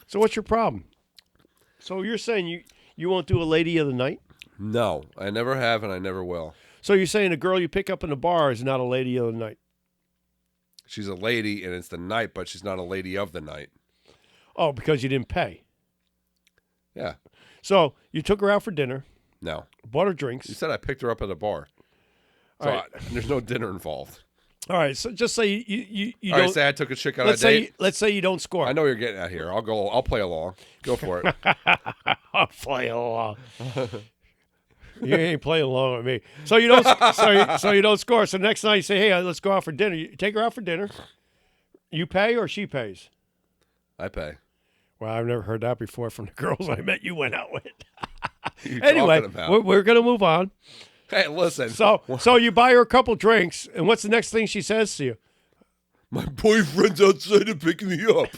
So what's your problem? So you're saying you won't do a lady of the night? No, I never have and I never will. So you're saying a girl you pick up in the bar is not a lady of the night? She's a lady and it's the night, but she's not a lady of the night. Oh, because you didn't pay. Yeah. So you took her out for dinner. No. Bought her drinks. You said I picked her up at a bar. So right. There's no dinner involved. All right, so just say you All don't. Right, say I took a chick on a date. Let's say you don't score. I know you're getting out here. I'll play along. Go for it. I'll play along. You ain't playing along with me. So you don't. so you don't score. So next night you say, "Hey, let's go out for dinner." You take her out for dinner. You pay or she pays? I pay. Well, I've never heard that before from the girls I met you went out with. Anyway, we're gonna move on. Hey, listen. So you buy her a couple drinks, and what's the next thing she says to you? My boyfriend's outside to pick me up.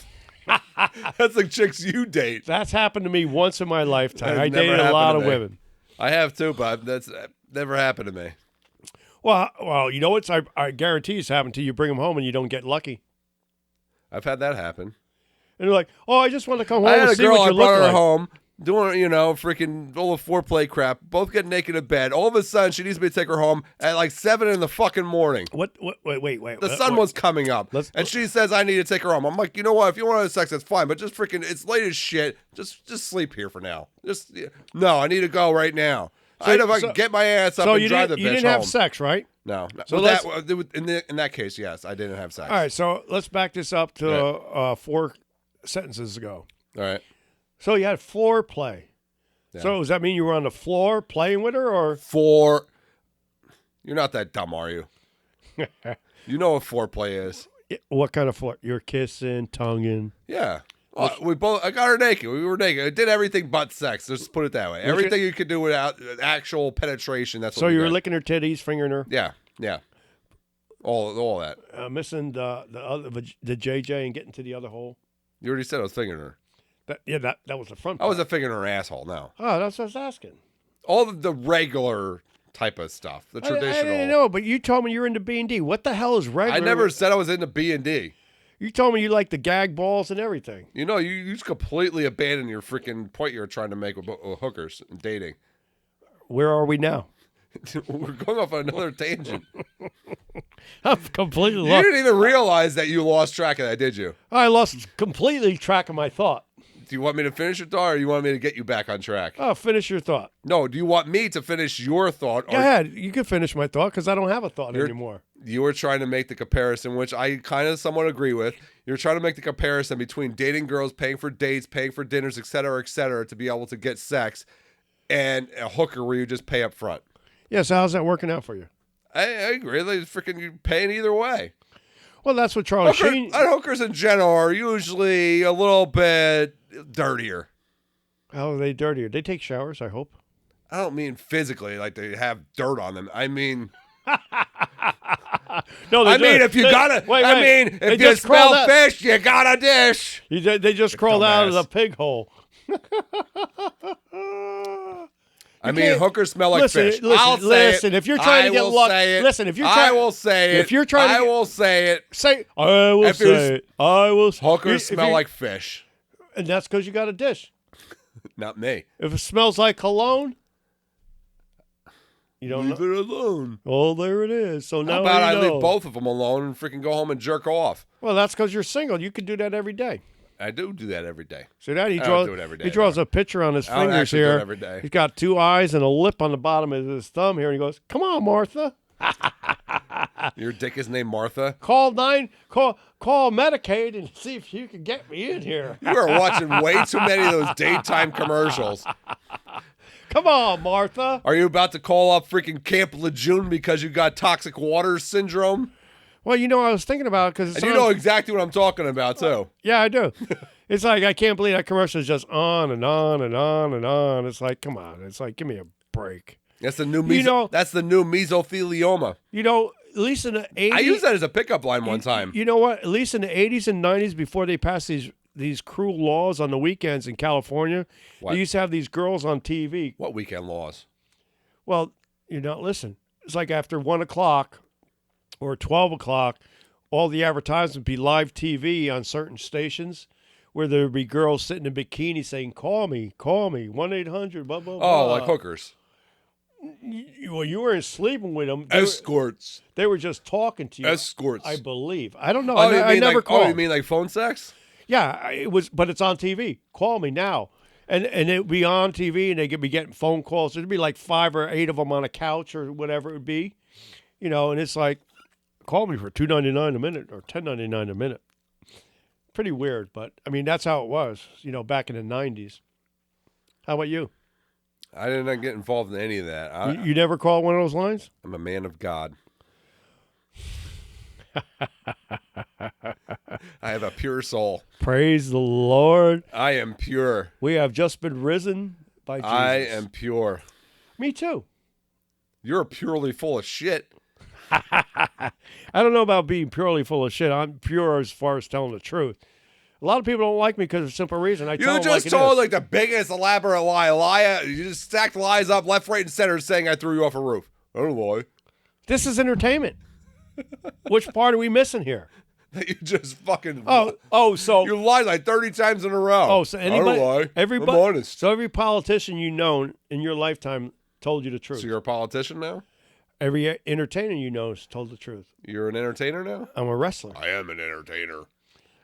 That's the chicks you date. That's happened to me once in my lifetime. That's I never dated a happened lot to of me. women. I have too, but that's never happened to me. Well, you know what? I guarantee it's happened to you. You bring them home and you don't get lucky. I've had that happen. And you're like, oh, I just want to come home I had and a see girl, what I you brought look her like. home, doing, freaking all the foreplay crap, both get naked in bed. All of a sudden, she needs me to take her home at like 7 in the fucking morning. Wait. The sun was coming up, and she says I need to take her home. I'm like, you know what? If you want to have sex, that's fine, but just freaking, it's late as shit. Just sleep here for now. No, I need to go right now. I had to get my ass up and drive the bitch home. You didn't have sex, right? No. So in that case, yes, I didn't have sex. All right, so let's back this up to 4 sentences ago. All right. So you had floor play. Yeah. So does that mean you were on the floor playing with her, or? You're not that dumb, are you? You know what foreplay is. What kind of floor? You're kissing, tonguing. Yeah. I got her naked. We were naked. I did everything but sex. Let's put it that way. Everything you could do without actual penetration. That's what so you were licking her titties, fingering her. Yeah. All that. Missing the JJ and getting to the other hole. You already said I was fingering her. That was the front I part. wasn't fingering her asshole. No. Oh, that's what I was asking. All the regular type of stuff. The traditional. I didn't know, but you told me you're into B&D. What the hell is regular? I never said I was into B&D. You told me you like the gag balls and everything. You just completely abandoned your freaking point you were trying to make with hookers and dating. Where are we now? We're going off on another tangent. I'm completely You lost. didn't even realize that you lost track of that, did you? I lost completely track of my thought. Do you want me to finish your thought, or you want me to get you back on track? Oh, finish your thought. No, do you want me to finish your thought? Go ahead. You can finish my thought because I don't have a thought anymore. You were trying to make the comparison, which I kind of somewhat agree with. You're trying to make the comparison between dating girls, paying for dates, paying for dinners, et cetera, to be able to get sex, and a hooker where you just pay up front. Yeah, so how's that working out for you? I agree. You're paying either way. Well, that's what Charlie Sheen... Hookers in general are usually a little bit dirtier. How are they dirtier? They take showers, I hope. I don't mean physically, like they have dirt on them. I mean... No, if you smell fish, you got a dish. They just crawled out of the pig hole. Hookers smell like fish. Listen, if you're trying to get lucky, listen, if you're trying, I will say it. If you're trying, I will say it. I will say it. I will. Hookers smell like fish, and that's because you got a dish. Not me. If it smells like cologne, you don't leave it alone. Oh, there it is. So now how about I leave both of them alone and freaking go home and jerk off? Well, that's because you're single. You can do that every day. I do that every day. See that? I don't do it every day. He draws a picture on his fingers here. Do it every day. He's got 2 eyes and a lip on the bottom of his thumb here, and he goes, "Come on, Martha." Your dick is named Martha? Call Medicaid and see if you can get me in here. You are watching way too many of those daytime commercials. Come on, Martha. Are you about to call up freaking Camp Lejeune because you got toxic water syndrome? Well, I was thinking about it because you know exactly what I'm talking about, too. Yeah, I do. It's like, I can't believe that commercial is just on and on and on and on. It's like, come on. It's like, give me a break. That's the new that's the new mesothelioma. At least in the 80s. I used that as a pickup line one time. You know what? At least in the 80s and 90s, before they passed these cruel laws on the weekends in California, they used to have these girls on TV. What weekend laws? Well, listen. It's like after 1 o'clock or 12 o'clock, all the advertisements would be live TV on certain stations where there would be girls sitting in bikinis saying, call me, 1-800, blah, blah, blah. Oh, like hookers. Well, you weren't sleeping with them. Escorts. They were just talking to you. Escorts. I believe. I don't know. Oh, I never called. Oh, you mean like phone sex? Yeah, it was, but it's on TV. Call me now. And it would be on TV, and they could be getting phone calls. There'd be like 5 or 8 of them on a couch or whatever it would be. And it's like, call me for $2.99 a minute or $10.99 a minute. Pretty weird, but I mean that's how it was, back in the 90s. How about you? I did not get involved in any of that. You never called one of those lines? I'm a man of God. I have a pure soul. Praise the Lord. I am pure. We have just been risen by Jesus. I am pure. Me too. You're purely full of shit. I don't know about being purely full of shit. I'm pure as far as telling the truth. A lot of people don't like me because of a simple reason. I tell You them just like told it is. like the biggest elaborate lie. You just stacked lies up left, right, and center saying I threw you off a roof. I don't lie. This is entertainment. Which part are we missing here? That you just fucking... So... You lied like 30 times in a row. Oh, so anybody... I don't lie. Everybody, I'm honest. So every politician you know in your lifetime told you the truth. So you're a politician now? Every entertainer you know has told the truth. You're an entertainer now? I'm a wrestler. I am an entertainer.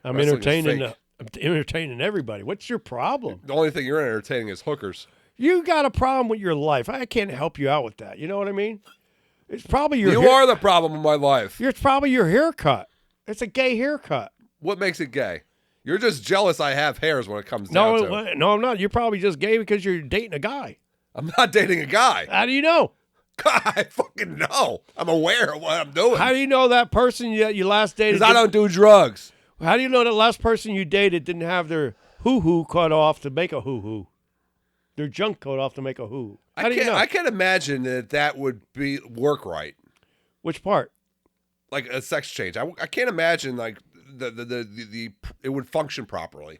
I'm Wrestling is entertaining. fake. I'm entertaining everybody. What's your problem? The only thing you're entertaining is hookers. You got a problem with your life. I can't help you out with that. You know what I mean? It's probably your. You are the problem in my life. It's probably your haircut. It's a gay haircut. What makes it gay? You're just jealous I have hairs when it comes down to it. No, I'm not. You're probably just gay because you're dating a guy. I'm not dating a guy. How do you know? I fucking know. I'm aware of what I'm doing. How do you know that person that you last dated? Because I don't do drugs. How do you know that last person you dated didn't have their hoo-hoo cut off to make a hoo-hoo? Their junk cut off to make a hoo. How do you know? I can't imagine that would work right. Which part? Like a sex change. I can't imagine like the it would function properly.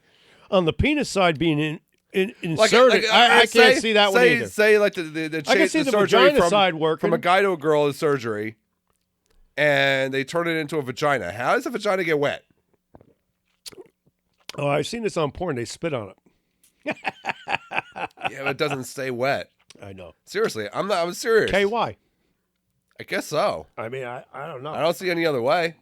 On the penis side being inserted, I can't see that one either. Say like the I can see the surgery vagina side working. From a guy to a girl is surgery, and they turn it into a vagina. How does the vagina get wet? Oh, I've seen this on porn. They spit on it. Yeah, but it doesn't stay wet. I know. Seriously, I'm serious. KY. I guess so. I mean, I don't know. I don't see any other way.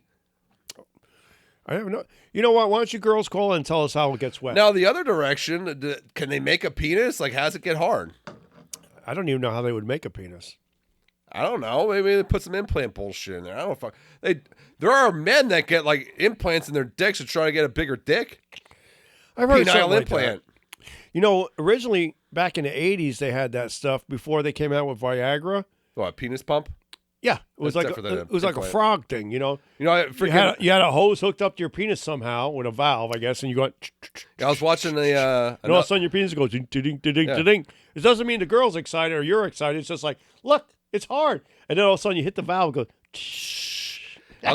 I don't know. You know what? Why don't you girls call and tell us how it gets wet? Now, the other direction, can they make a penis? Like, how does it get hard? I don't even know how they would make a penis. I don't know. Maybe they put some implant bullshit in there. I don't know. There are men that get like implants in their dicks to try to get a bigger dick. I've heard Penile something like implant. that. You know, originally back in the 80s, they had that stuff before they came out with Viagra. What, a penis pump? Yeah, it was That's like a frog thing, you know. You know, You had a hose hooked up to your penis somehow with a valve, I guess, and you go. I was watching and all of a sudden your penis goes ding ding ding ding ding. It doesn't mean the girl's excited or you're excited. It's just like, look, it's hard, and then all of a sudden you hit the valve, and go. I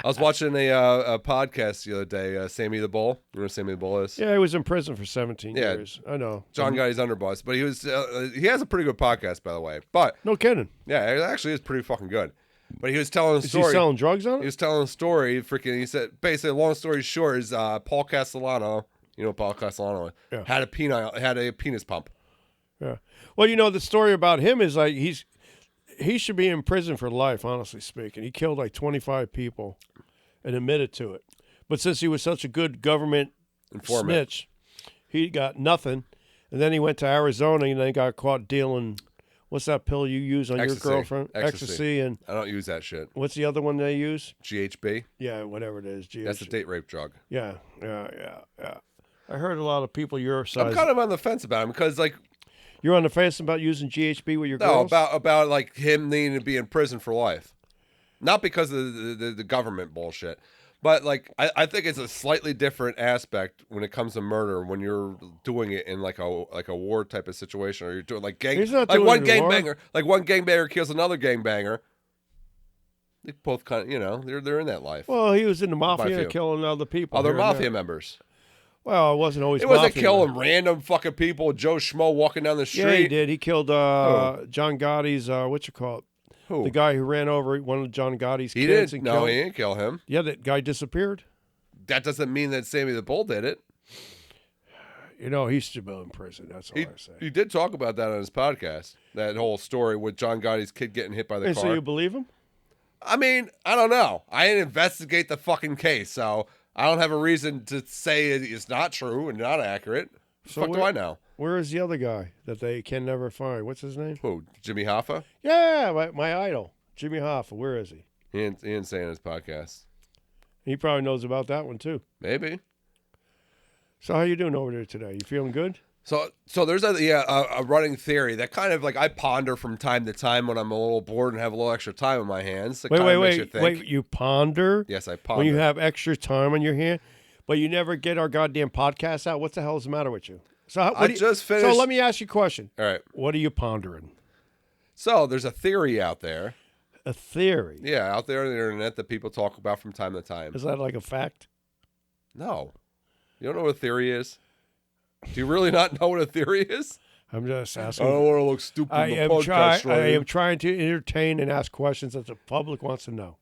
was watching a podcast the other day. Sammy the Bull. You know who Sammy the Bull is? Yeah, he was in prison for 17 years. I know. John got his underboss, but he has a pretty good podcast, by the way. But no kidding. Yeah, it actually is pretty fucking good. But he was telling a story. Is he selling drugs on it? He was telling a story. He said, basically, long story short, is Paul Castellano. You know Paul Castellano had a penis pump. Yeah. Well, you know the story about him is like he should be in prison for life, honestly speaking. He killed like 25 people and admitted to it. But since he was such a good government snitch, he got nothing. And then he went to Arizona and then got caught dealing, what's that pill you use on your girlfriend? Ecstasy. And I don't use that shit. What's the other one they use? GHB? Yeah, whatever it is. GHB. That's a date rape drug. Yeah. I heard a lot of people your size. I'm kind of on the fence about him because, like, you're on the fence about using GHB with your girls? No, about like him needing to be in prison for life. Not because of the government bullshit. But like I think it's a slightly different aspect when it comes to murder when you're doing it in like a war type of situation or you're doing like one gangbanger kills another gangbanger. They both kind of, they're in that life. Well, he was in the mafia killing other people. Other mafia members. Well, it wasn't always. It wasn't killing random fucking people. Joe Schmo walking down the street. Yeah, he did. He killed John Gotti's. What you call it? Who? The guy who ran over one of John Gotti's kids. He did. And No, he didn't kill him. Yeah, that guy disappeared. That doesn't mean that Sammy the Bull did it. He should be in prison. That's all I say. He did talk about that on his podcast. That whole story with John Gotti's kid getting hit by the car. So you believe him? I mean, I don't know. I didn't investigate the fucking case, so I don't have a reason to say it's not true and not accurate. So do I know? Where is the other guy that they can never find? What's his name? Who? Jimmy Hoffa? Yeah, my idol, Jimmy Hoffa. Where is he? He didn't say in his podcast. He probably knows about that one too. Maybe. So how you doing over there today? You feeling good? So there's a running theory that kind of like I ponder from time to time when I'm a little bored and have a little extra time on my hands. Wait, you ponder? Yes, I ponder. When you have extra time on your hand, but you never get our goddamn podcast out? What the hell is the matter with you? So just finished. So let me ask you a question. All right. What are you pondering? So there's a theory out there. A theory? Yeah, out there on the internet that people talk about from time to time. Is that like a fact? No. You don't know what a theory is? Do you really not know what a theory is? I'm just asking. I don't want to look stupid I in the podcast. I am trying to entertain and ask questions that the public wants to know.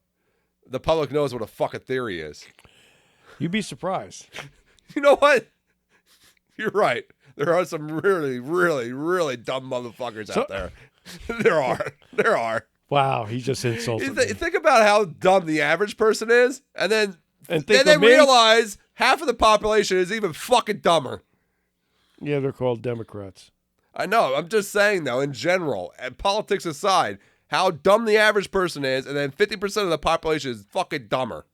The public knows what a fucking theory is. You'd be surprised. You know what? You're right. There are some really, really, really dumb motherfuckers out there. There are. Wow, he just insulted me. Think about how dumb the average person is, and then they me? realize half of the population is even fucking dumber. Yeah, they're called Democrats. I know. I'm just saying, though, in general, and politics aside, how dumb the average person is, and then 50% of the population is fucking dumber.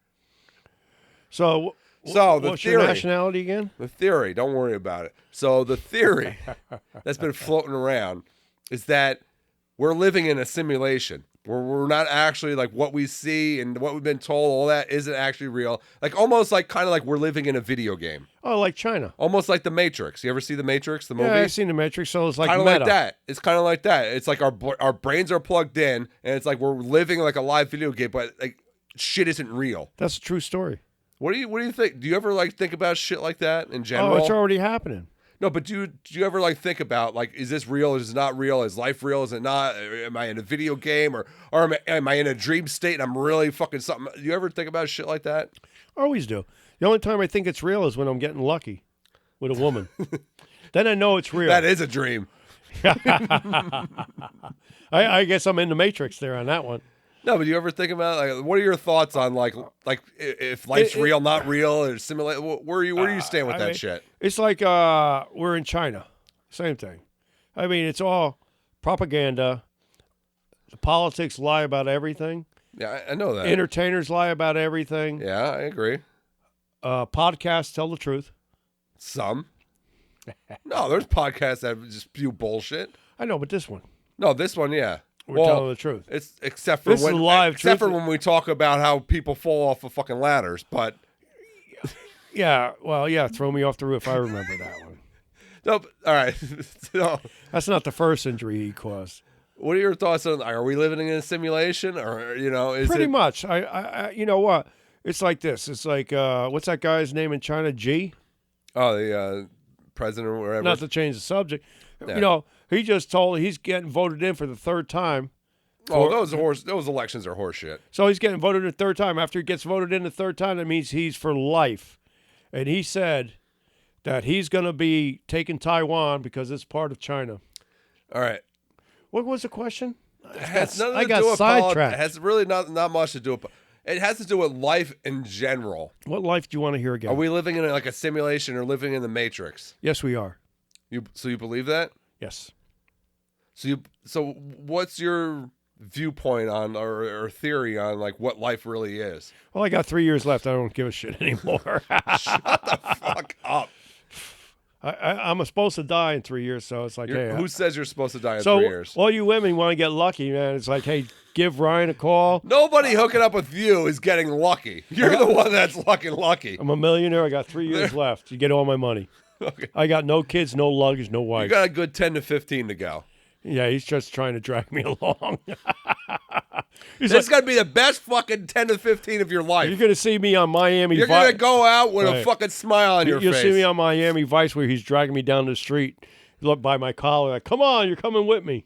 So what's your nationality again? The theory. Don't worry about it. So the theory that's been floating around is that we're living in a simulation where we're not actually like what we see and what we've been told, all that isn't actually real. Like almost like kind of like we're living in a video game. Oh, like China. Almost like The Matrix. You ever see The Matrix, the movie? Yeah, I've seen The Matrix, so it's like kind of meta. like that. It's kind of like that. It's like our brains are plugged in, and it's like we're living like a live video game, but like shit isn't real. That's a true story. What do you think? Do you ever like think about shit like that in general? Oh, it's already happening. No, but do you ever like think about like, is this real? Is it not real? Is life real? Is it not? Am I in a video game or am I in a dream state and I'm really fucking something? Do you ever think about shit like that? I always do. The only time I think it's real is when I'm getting lucky with a woman. Then I know it's real. That is a dream. I guess I'm in the Matrix there on that one. No, but do you ever think about like, what are your thoughts on like if life's real, not real, or simulate? Where do you stand with that shit? It's like we're in China, same thing. I mean, it's all propaganda. The politics lie about everything. Yeah, I know that. Entertainers lie about everything. Yeah, I agree. Podcasts tell the truth. Some. No, there's podcasts that just spew bullshit. I know, but this one. No, this one, yeah. We're telling the truth. It's except for when we talk about how people fall off of fucking ladders, but yeah, well, yeah, throw me off the roof. I remember that one. No, all right. No. That's not the first injury he caused. What are your thoughts on? Are we living in a simulation, or is pretty it... much? I you know what? It's like this. It's like what's that guy's name in China? G. Oh, the president or whatever. Not to change the subject. Yeah. You know, he just told he's getting voted in for the third time. Those elections are horseshit. So he's getting voted in the third time. After he gets voted in the third time, that means he's for life. And he said that he's going to be taking Taiwan because it's part of China. All right. What was the question? I got sidetracked. It has really not much to do with. It has to do with life in general. What life do you want to hear again? Are we living in like a simulation or living in the Matrix? Yes, we are. So you believe that? Yes. So what's your viewpoint on or theory on like what life really is? Well, I got 3 years left. I don't give a shit anymore. Shut the fuck up. I'm supposed to die in 3 years, so it's like, hey. Who says you're supposed to die in 3 years? So all you women want to get lucky, man. It's like, hey, give Ryan a call. Nobody hooking up with you is getting lucky. You're the one that's lucky. I'm a millionaire. I got 3 years left. You get all my money. Okay. I got no kids, no luggage, no wife. You got a good 10 to 15 to go. Yeah, he's just trying to drag me along. This is going to be the best fucking 10 to 15 of your life. You're going to see me on Miami Vice. You're going to go out with a fucking smile on your face. You'll see me on Miami Vice where he's dragging me down the street. Look by my collar. Like, come on, you're coming with me.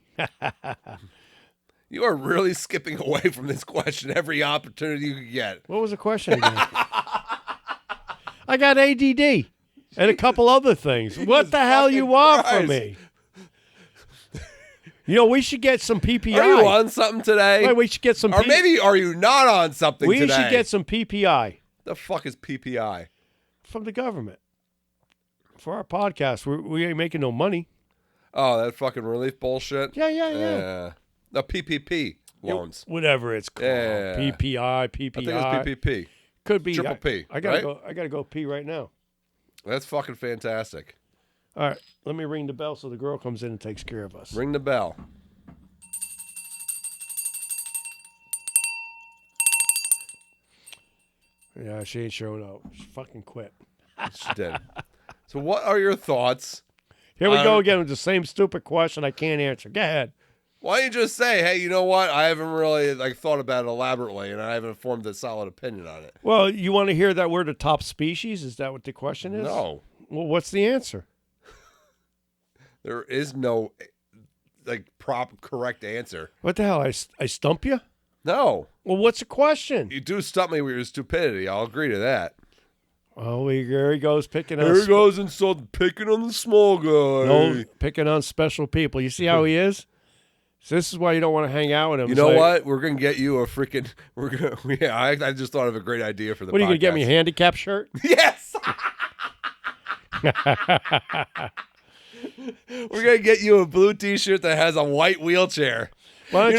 You are really skipping away from this question every opportunity you get. What was the question again? I got ADD and a couple other things. What the hell you want from me? You know, we should get some PPI. Are you on something today? Wait, we should get some. Or maybe are you not on something today? We should get some PPI. The fuck is PPI? From the government. For our podcast. We ain't making no money. Oh, that fucking relief bullshit? Yeah. The PPP loans. Whatever it's called. Yeah. PPI. I think it's PPP. Could be. Triple P. I gotta go pee right now. That's fucking fantastic. All right, let me ring the bell so the girl comes in and takes care of us. Ring the bell. Yeah, she ain't showing up. She fucking quit. She did. So what are your thoughts? Here we go again with the same stupid question I can't answer. Go ahead. Why don't you just say, hey, you know what? I haven't really thought about it elaborately, and I haven't formed a solid opinion on it. Well, you want to hear that we're the top species? Is that what the question is? No. Well, what's the answer? There is no correct answer. What the hell? I stump you? No. Well, what's the question? You do stump me with your stupidity. I'll agree to that. Oh, here he goes picking on. Here he goes picking on the small guy. No, picking on special people. You see how he is? So this is why you don't want to hang out with him. You know what? We're gonna get you a freaking. I just thought of a great idea for the. What are you podcast. gonna get me? A handicap shirt? Yes. We're gonna get you a blue T-shirt that has a white wheelchair. What?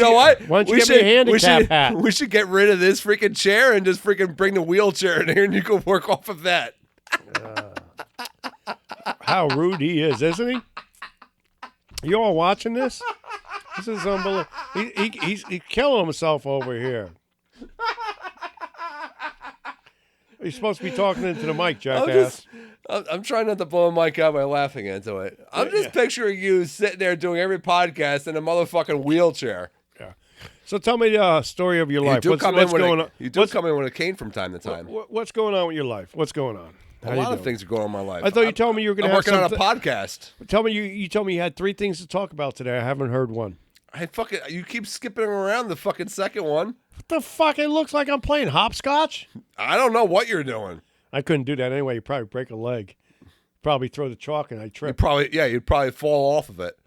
Why don't you get me a handicap hat? We should get rid of this freaking chair and just freaking bring the wheelchair in here, and you can work off of that. How rude he is, isn't he? You all watching this? This is unbelievable. He's killing himself over here. He's supposed to be talking into the mic, jackass. I'm trying not to blow a mic out by laughing into it. I'm just picturing you sitting there doing every podcast in a motherfucking wheelchair. Yeah. So tell me the story of your life. You do come in with a cane from time to time. What's going on with your life? What's going on? A lot of things are going on in my life. I thought you told me you were going to have I'm working on a podcast. Tell me you told me you had 3 things to talk about today. I haven't heard one. You keep skipping around the fucking second one. What the fuck? It looks like I'm playing hopscotch. I don't know what you're doing. I couldn't do that anyway. You'd probably break a leg. Probably throw the chalk and I trip. You'd probably fall off of it.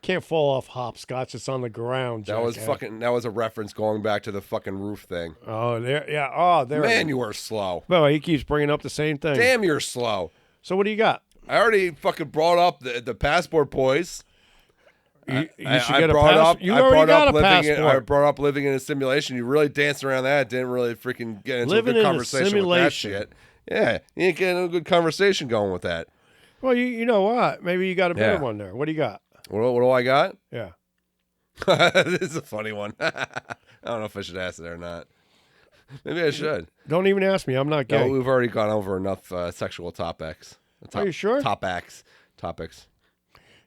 Can't fall off hopscotch. It's on the ground. That was a reference going back to the fucking roof thing. Oh, there. Yeah. Oh, there. Man, you are slow. Well, he keeps bringing up the same thing. Damn, you're slow. So what do you got? I already fucking brought up the passport boys. You should get a passport. You already got a passport. I brought up living in a simulation. You really danced around that. Didn't really freaking get into a good conversation with that shit. Yeah, you ain't getting a good conversation going with that. Well, you know what? Maybe you got a better one there. What do you got? What do I got? Yeah. This is a funny one. I don't know if I should ask it or not. Maybe I should. Don't even ask me. I'm not gay. No, we've already gone over enough sexual topics. Are you sure? Topics.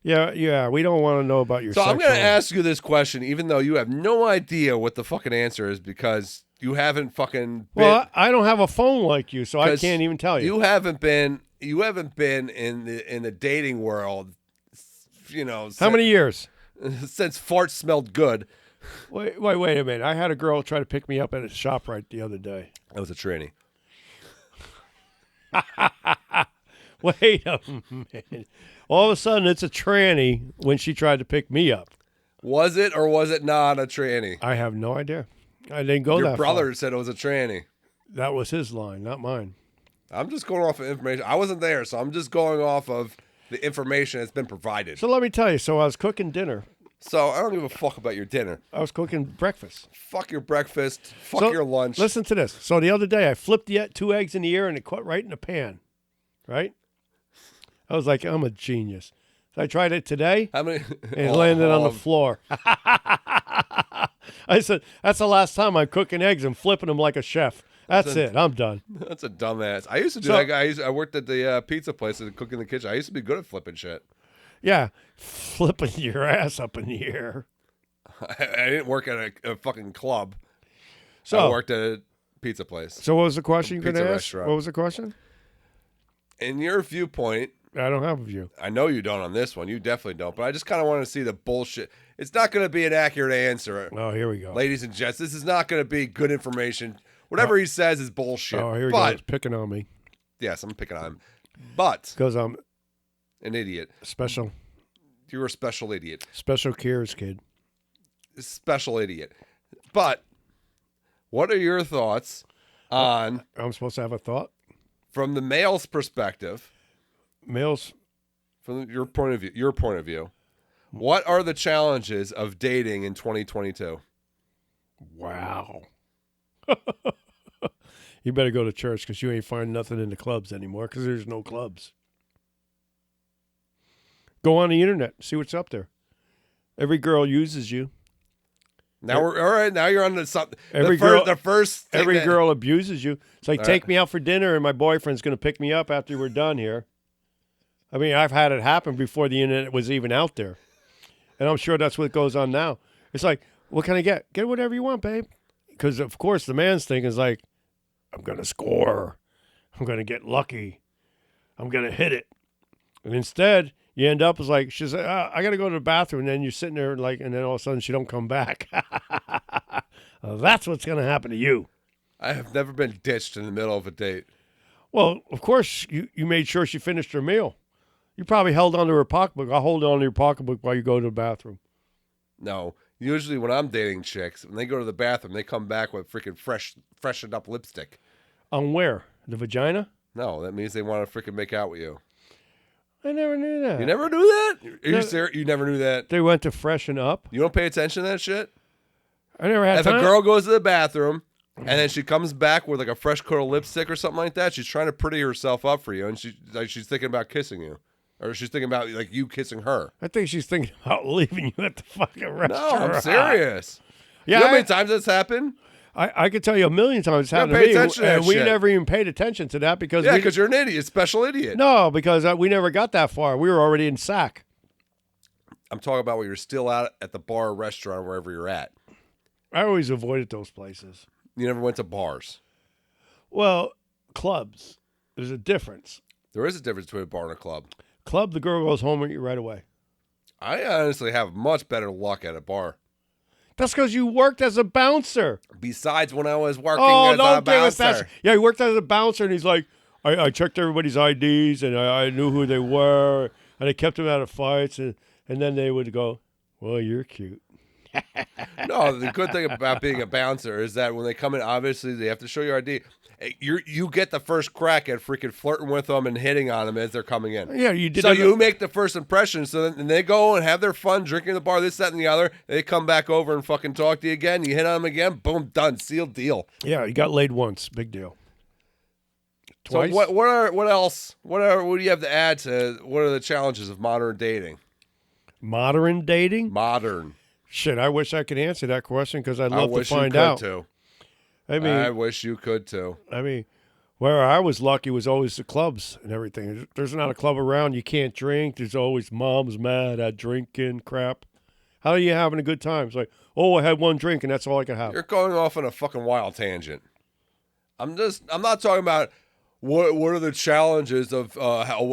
Yeah. We don't want to know about your. So I'm going to ask you this question, even though you have no idea what the fucking answer is, because you haven't fucking. Well, I don't have a phone like you, so I can't even tell you. You haven't been in the dating world. How many years? Since farts smelled good. Wait a minute. I had a girl try to pick me up at a ShopRite the other day. That was a tranny. Wait a minute. All of a sudden, it's a tranny when she tried to pick me up. Was it or was it not a tranny? I have no idea. I didn't go that far. Your brother said it was a tranny. That was his line, not mine. I'm just going off of information. I wasn't there, so I'm just going off of the information that's been provided. So let me tell you. So I was cooking dinner. So I don't give a fuck about your dinner. I was cooking breakfast. Fuck your breakfast. Fuck your lunch. Listen to this. So the other day, I flipped 2 eggs in the air and it caught right in the pan. Right? I was like, I'm a genius. So I tried it today. How many? And it landed on the floor. I said, that's the last time I'm cooking eggs and flipping them like a chef. That's it. I'm done. That's a dumbass. I used to do that. I worked at the pizza place and cook in the kitchen. I used to be good at flipping shit. Yeah, flipping your ass up in the air. I didn't work at a fucking club. So I worked at a pizza place. So what was the question you were going to ask? Restaurant. What was the question? In your viewpoint, I don't have a view. I know you don't on this one. You definitely don't. But I just kind of want to see the bullshit. It's not going to be an accurate answer. Oh, here we go. Ladies and gents, this is not going to be good information. Whatever he says is bullshit. Oh, here we go. It's picking on me. Yes, I'm picking on him. But. Because I'm an idiot. Special. You're a special idiot. Special cares kid. Special idiot. But what are your thoughts on... I'm supposed to have a thought? From the male's perspective... Males, from your point of view, what are the challenges of dating in 2022? Wow. You better go to church because you ain't finding nothing in the clubs anymore because there's no clubs. Go on the internet, see what's up there. Every girl uses you. Now we're all right. Now you're on to something. Every girl abuses you. It's like, take me out for dinner and my boyfriend's going to pick me up after we're done here. I mean, I've had it happen before the internet was even out there. And I'm sure that's what goes on now. It's like, what can I get? Get whatever you want, babe. Because, of course, the man's thinking is like, I'm going to score. I'm going to get lucky. I'm going to hit it. And instead, you end up as like, she's like, I got to go to the bathroom. And then you're sitting there like, and then all of a sudden she don't come back. That's what's going to happen to you. I have never been ditched in the middle of a date. Well, of course, you made sure she finished her meal. You probably held onto her pocketbook. I'll hold on to your pocketbook while you go to the bathroom. No. Usually when I'm dating chicks, when they go to the bathroom, they come back with freaking freshened up lipstick. On where? The vagina? No, that means they want to freaking make out with you. I never knew that. You never knew that? Are you serious? You never knew that? They went to freshen up? You don't pay attention to that shit? I never had time. If a girl goes to the bathroom and then she comes back with like a fresh coat of lipstick or something like that, she's trying to pretty herself up for you, and she's thinking about kissing you. Or she's thinking about like you kissing her. I think she's thinking about leaving you at the fucking restaurant. No, I'm serious. Yeah, you know how many times that's happened? I could tell you a million times it's happened to me, and we never even paid attention to that because you're an idiot, special idiot. No, because we never got that far. We were already in sack. I'm talking about when you're still out at the bar or restaurant, wherever you're at. I always avoided those places. You never went to bars? Well, clubs. There's a difference. There is a difference between a bar and a club. Club, the girl goes home with you right away. I honestly have much better luck at a bar. That's because you worked as a bouncer. Besides when I was working as a bouncer. Yeah, he worked as a bouncer, and he's like, I checked everybody's IDs, and I knew who they were, and I kept them out of fights, and then they would go, well, you're cute. No, the good thing about being a bouncer is that when they come in, obviously they have to show your ID. You get the first crack at freaking flirting with them and hitting on them as they're coming in. Yeah, you did. So you make the first impression. So then they go and have their fun drinking at the bar, this, that, and the other. They come back over and fucking talk to you again. You hit on them again. Boom, done. Sealed deal. Yeah, you got laid once. Big deal. Twice. So what else? What do you have to add to? What are the challenges of modern dating? Modern dating? Modern. Shit, I wish I could answer that question because I'd love to find out. out. Too. I wish you could too. I mean, where I was lucky was always the clubs and everything. There's not a club around you can't drink. There's always moms mad at drinking crap. How are you having a good time? It's like, oh, I had one drink and that's all I could have. You're going off on a fucking wild tangent. I'm not talking about what are the challenges of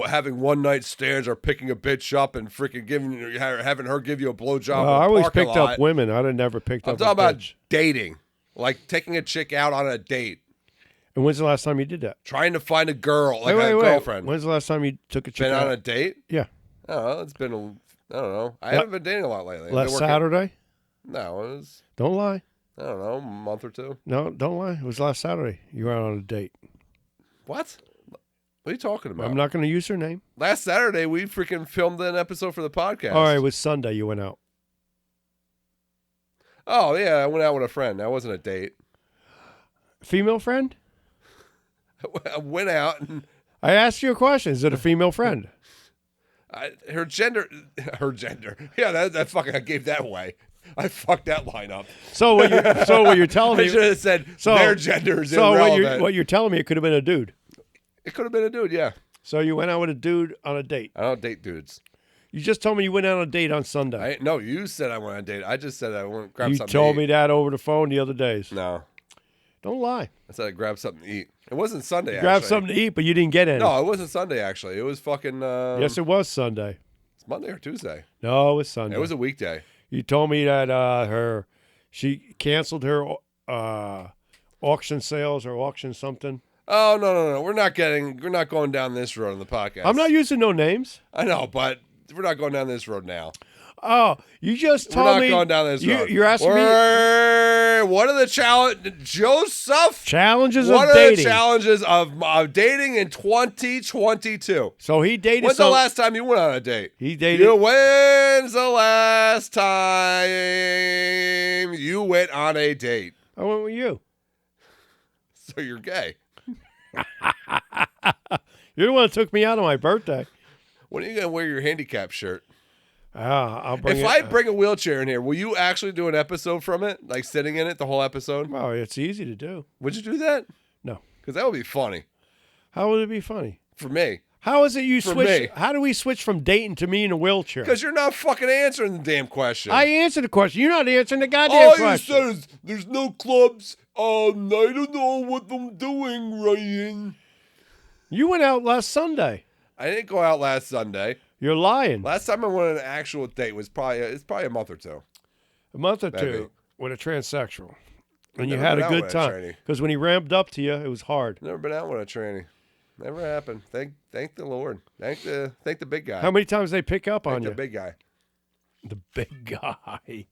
having one night stands or picking a bitch up and freaking having her give you a blowjob. I always picked up women. I never picked up. I'm talking about dating. Like taking a chick out on a date. And when's the last time you did that? Trying to find a girl, like a girlfriend. When's the last time you took a chick out? Been on a date? Yeah. Oh, it's been, I don't know. I haven't been dating a lot lately. Last Saturday? No, it was. Don't lie. I don't know, a month or two. No, don't lie. It was last Saturday. You were out on a date. What? What are you talking about? I'm not going to use her name. Last Saturday, we freaking filmed an episode for the podcast. All right, it was Sunday you went out. Oh, yeah, I went out with a friend. That wasn't a date. Female friend? I went out and... I asked you a question. Is it a female friend? Her gender. Yeah, that fucking, I gave that away. I fucked that line up. So what you're telling me... I should have said their gender is irrelevant. So what you're telling me, it could have been a dude. It could have been a dude, yeah. So you went out with a dude on a date. I don't date dudes. You just told me you went out on a date on Sunday. No, you said I went on a date. I just said I went to grab something to eat. You told me that over the phone the other days. No. Don't lie. I said I grabbed something to eat. It wasn't Sunday, actually. Grabbed something to eat, but you didn't get any. No, it wasn't Sunday, actually. It was fucking... yes, it was Sunday. It's Monday or Tuesday. No, it was Sunday. It was a weekday. You told me that she canceled her auction sales or auction something. Oh, no. We're not going down this road on the podcast. I'm not using no names. I know, but we're not going down this road now. Oh, you just told me. We're not going down this road. You're asking me. What are the challenges, Joseph? Challenges of dating. What are the challenges of dating in 2022? So he dated. When's the last time you went on a date? He dated. When's the last time you went on a date? I went with you. So you're gay. You're the one that took me out on my birthday. When are you going to wear your handicap shirt? I'll bring If I bring a wheelchair in here, will you actually do an episode from it? Like sitting in it the whole episode? Well, it's easy to do. Would you do that? No. Because that would be funny. How would it be funny? For me. How is it you For switch? me. How do we switch from dating to me in a wheelchair? Because you're not fucking answering the damn question. I answered the question. You're not answering the goddamn All question. you said is, there's no clubs. I don't know what I'm doing, Ryan. You went out last Sunday. I didn't go out last Sunday. You're lying. Last time I went on an actual date was probably a month or two. A month or Maybe. two with a transsexual. And you Never had been a out good with a time. tranny. Because when he ramped up to you, it was hard. Never been out with a tranny. Never happened. Thank the Lord. Thank the big guy. How many times they pick up on Thank you? the big guy. The big guy.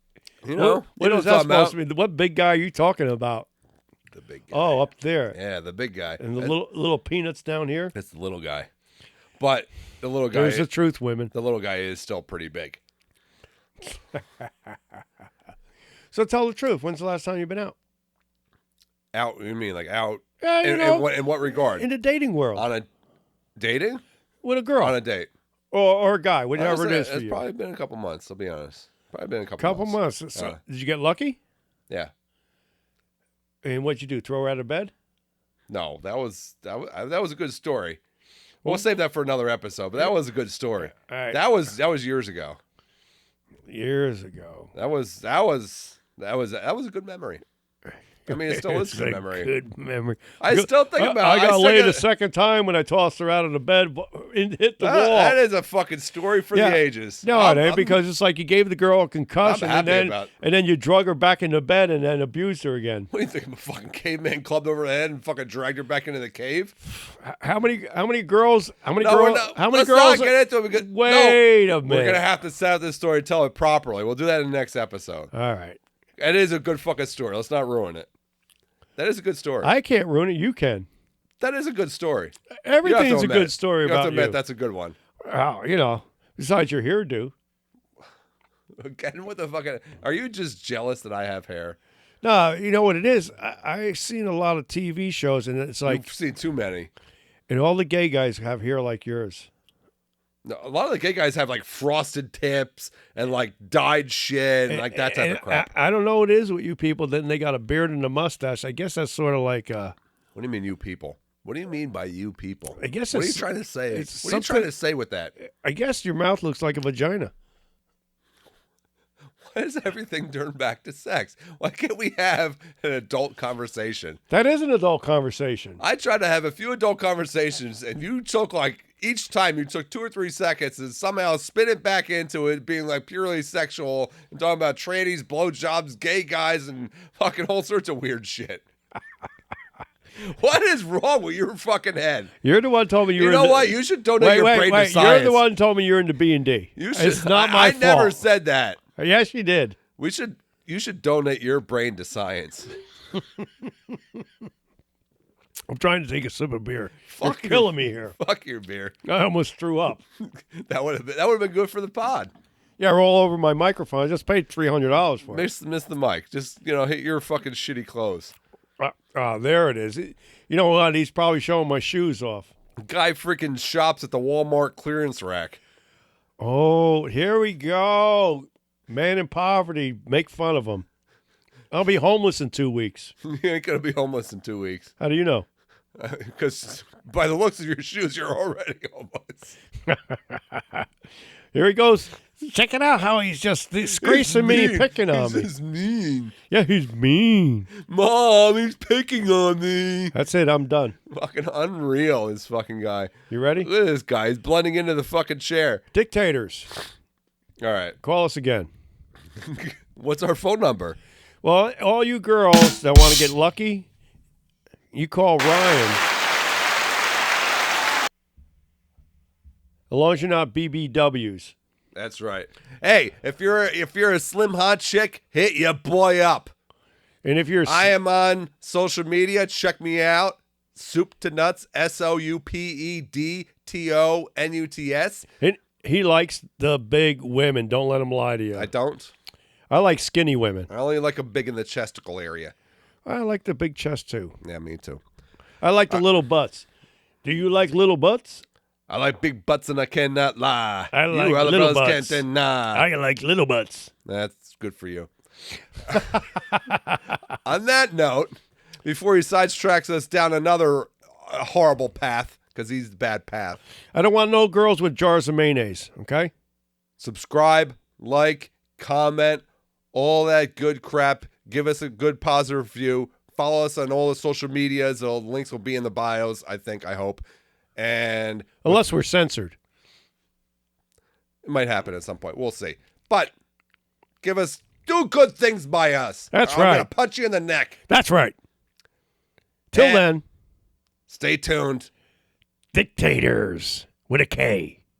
You know What is that supposed to mean? What big guy are you talking about? The big guy. Oh, up there. Yeah, the big guy. And the little peanuts down here? It's the little guy. But the little guy. There's the truth, women. The little guy is still pretty big. So tell the truth. When's the last time you've been out? Out? You mean like out? Yeah, In what regard? in the dating world. On a dating? With a girl. On a date. Or a guy, whatever it is for It's you. probably been a couple months, I'll be honest. Probably been a Couple months. So, did you get lucky? Yeah. And what'd you do? Throw her out of bed? No, that was a good story. We'll save that for another episode, but that was a good story. All right. That was years ago. Years ago. That was a good memory. I mean, it still is a good memory. Good memory. I still think about I it. got laid a second time when I tossed her out of the bed and hit the wall. That is a fucking story for the ages. No, it ain't, because it's like you gave the girl a concussion I'm happy and then you drug her back into bed and then abused her again. What do you think? I'm a fucking caveman clubbed over the head and fucking dragged her back into the cave? How many girls? How many Let's girls? not get into it. Wait a minute. We're gonna have to set up this story and tell it properly. We'll do that in the next episode. All right. It is a good fucking story. Let's not ruin it. That is a good story. I can't ruin it. You can. That is a good story. Everything's a good story you about have to admit you. that's a good one. Oh, besides your hairdo. Again, what the fucking? Are you just jealous that I have hair? No, you know what it is? I've seen a lot of TV shows, and it's like... You've seen too many. And all the gay guys have hair like yours. No, a lot of the gay guys have like frosted tips and like dyed shit and like that type of crap. I don't know what it is with you people. Then they got a beard and a mustache. I guess that's sort of like... What do you mean, you people? What do you mean by you people? I guess what are you trying to say? What are you trying to say with that? I guess your mouth looks like a vagina. Why does everything turn back to sex? Why can't we have an adult conversation? That is an adult conversation. I tried to have a few adult conversations, and you took like each time you took 2 or 3 seconds and somehow spin it back into it being like purely sexual and talking about trannies, blowjobs, gay guys, and fucking all sorts of weird shit. What is wrong with your fucking head? You're the one told me you know what? You should donate your brain to science. You're the one told me you're into B&D. You should. It's not my fault. I never said that. Yes, you did. You should donate your brain to science. I'm trying to take a sip of beer. You're Fuck killing me here. Fuck your beer. I almost threw up. That would have been good for the pod. Yeah, roll over my microphone. I just paid $300 for it. Miss the mic. Just hit your fucking shitty clothes. There it is. You know what? He's probably showing my shoes off. Guy freaking shops at the Walmart clearance rack. Oh, here we go. Man in poverty. Make fun of him. I'll be homeless in 2 weeks. You ain't gonna be homeless in 2 weeks. How do you know? Because by the looks of your shoes, you're already homeless. Here he goes. Check it out how he's just disgracing me and picking on me. He's mean. Yeah, he's mean. Mom, he's picking on me. That's it. I'm done. Fucking unreal, this fucking guy. You ready? Look at this guy. He's blending into the fucking chair. Dictators. All right. Call us again. What's our phone number? Well, all you girls that want to get lucky, you call Ryan. As long as you're not BBWs. That's right. Hey, if you're a slim hot chick, hit your boy up. And if you're I am on social media. Check me out. SOUPEDTONUTS. SOUPEDTONUTS. And he likes the big women. Don't let him lie to you. I don't. I like skinny women. I only like them big in the chesticle area. I like the big chest too. Yeah, me too. I like the little butts. Do you like little butts? I like big butts and I cannot lie. I like you other little brothers butts. can't deny. I like little butts. That's good for you. On that note, before he sidetracks us down another horrible path, because he's the bad path. I don't want no girls with jars of mayonnaise, okay? Subscribe, like, comment, all that good crap. Give us a good positive review. Follow us on all the social medias. The links will be in the bios, I hope. And unless we're censored. It might happen at some point. We'll see. But do good things by us. That's I'm right. going to punch you in the neck. That's right. Till then. Stay tuned. Diktators with a K.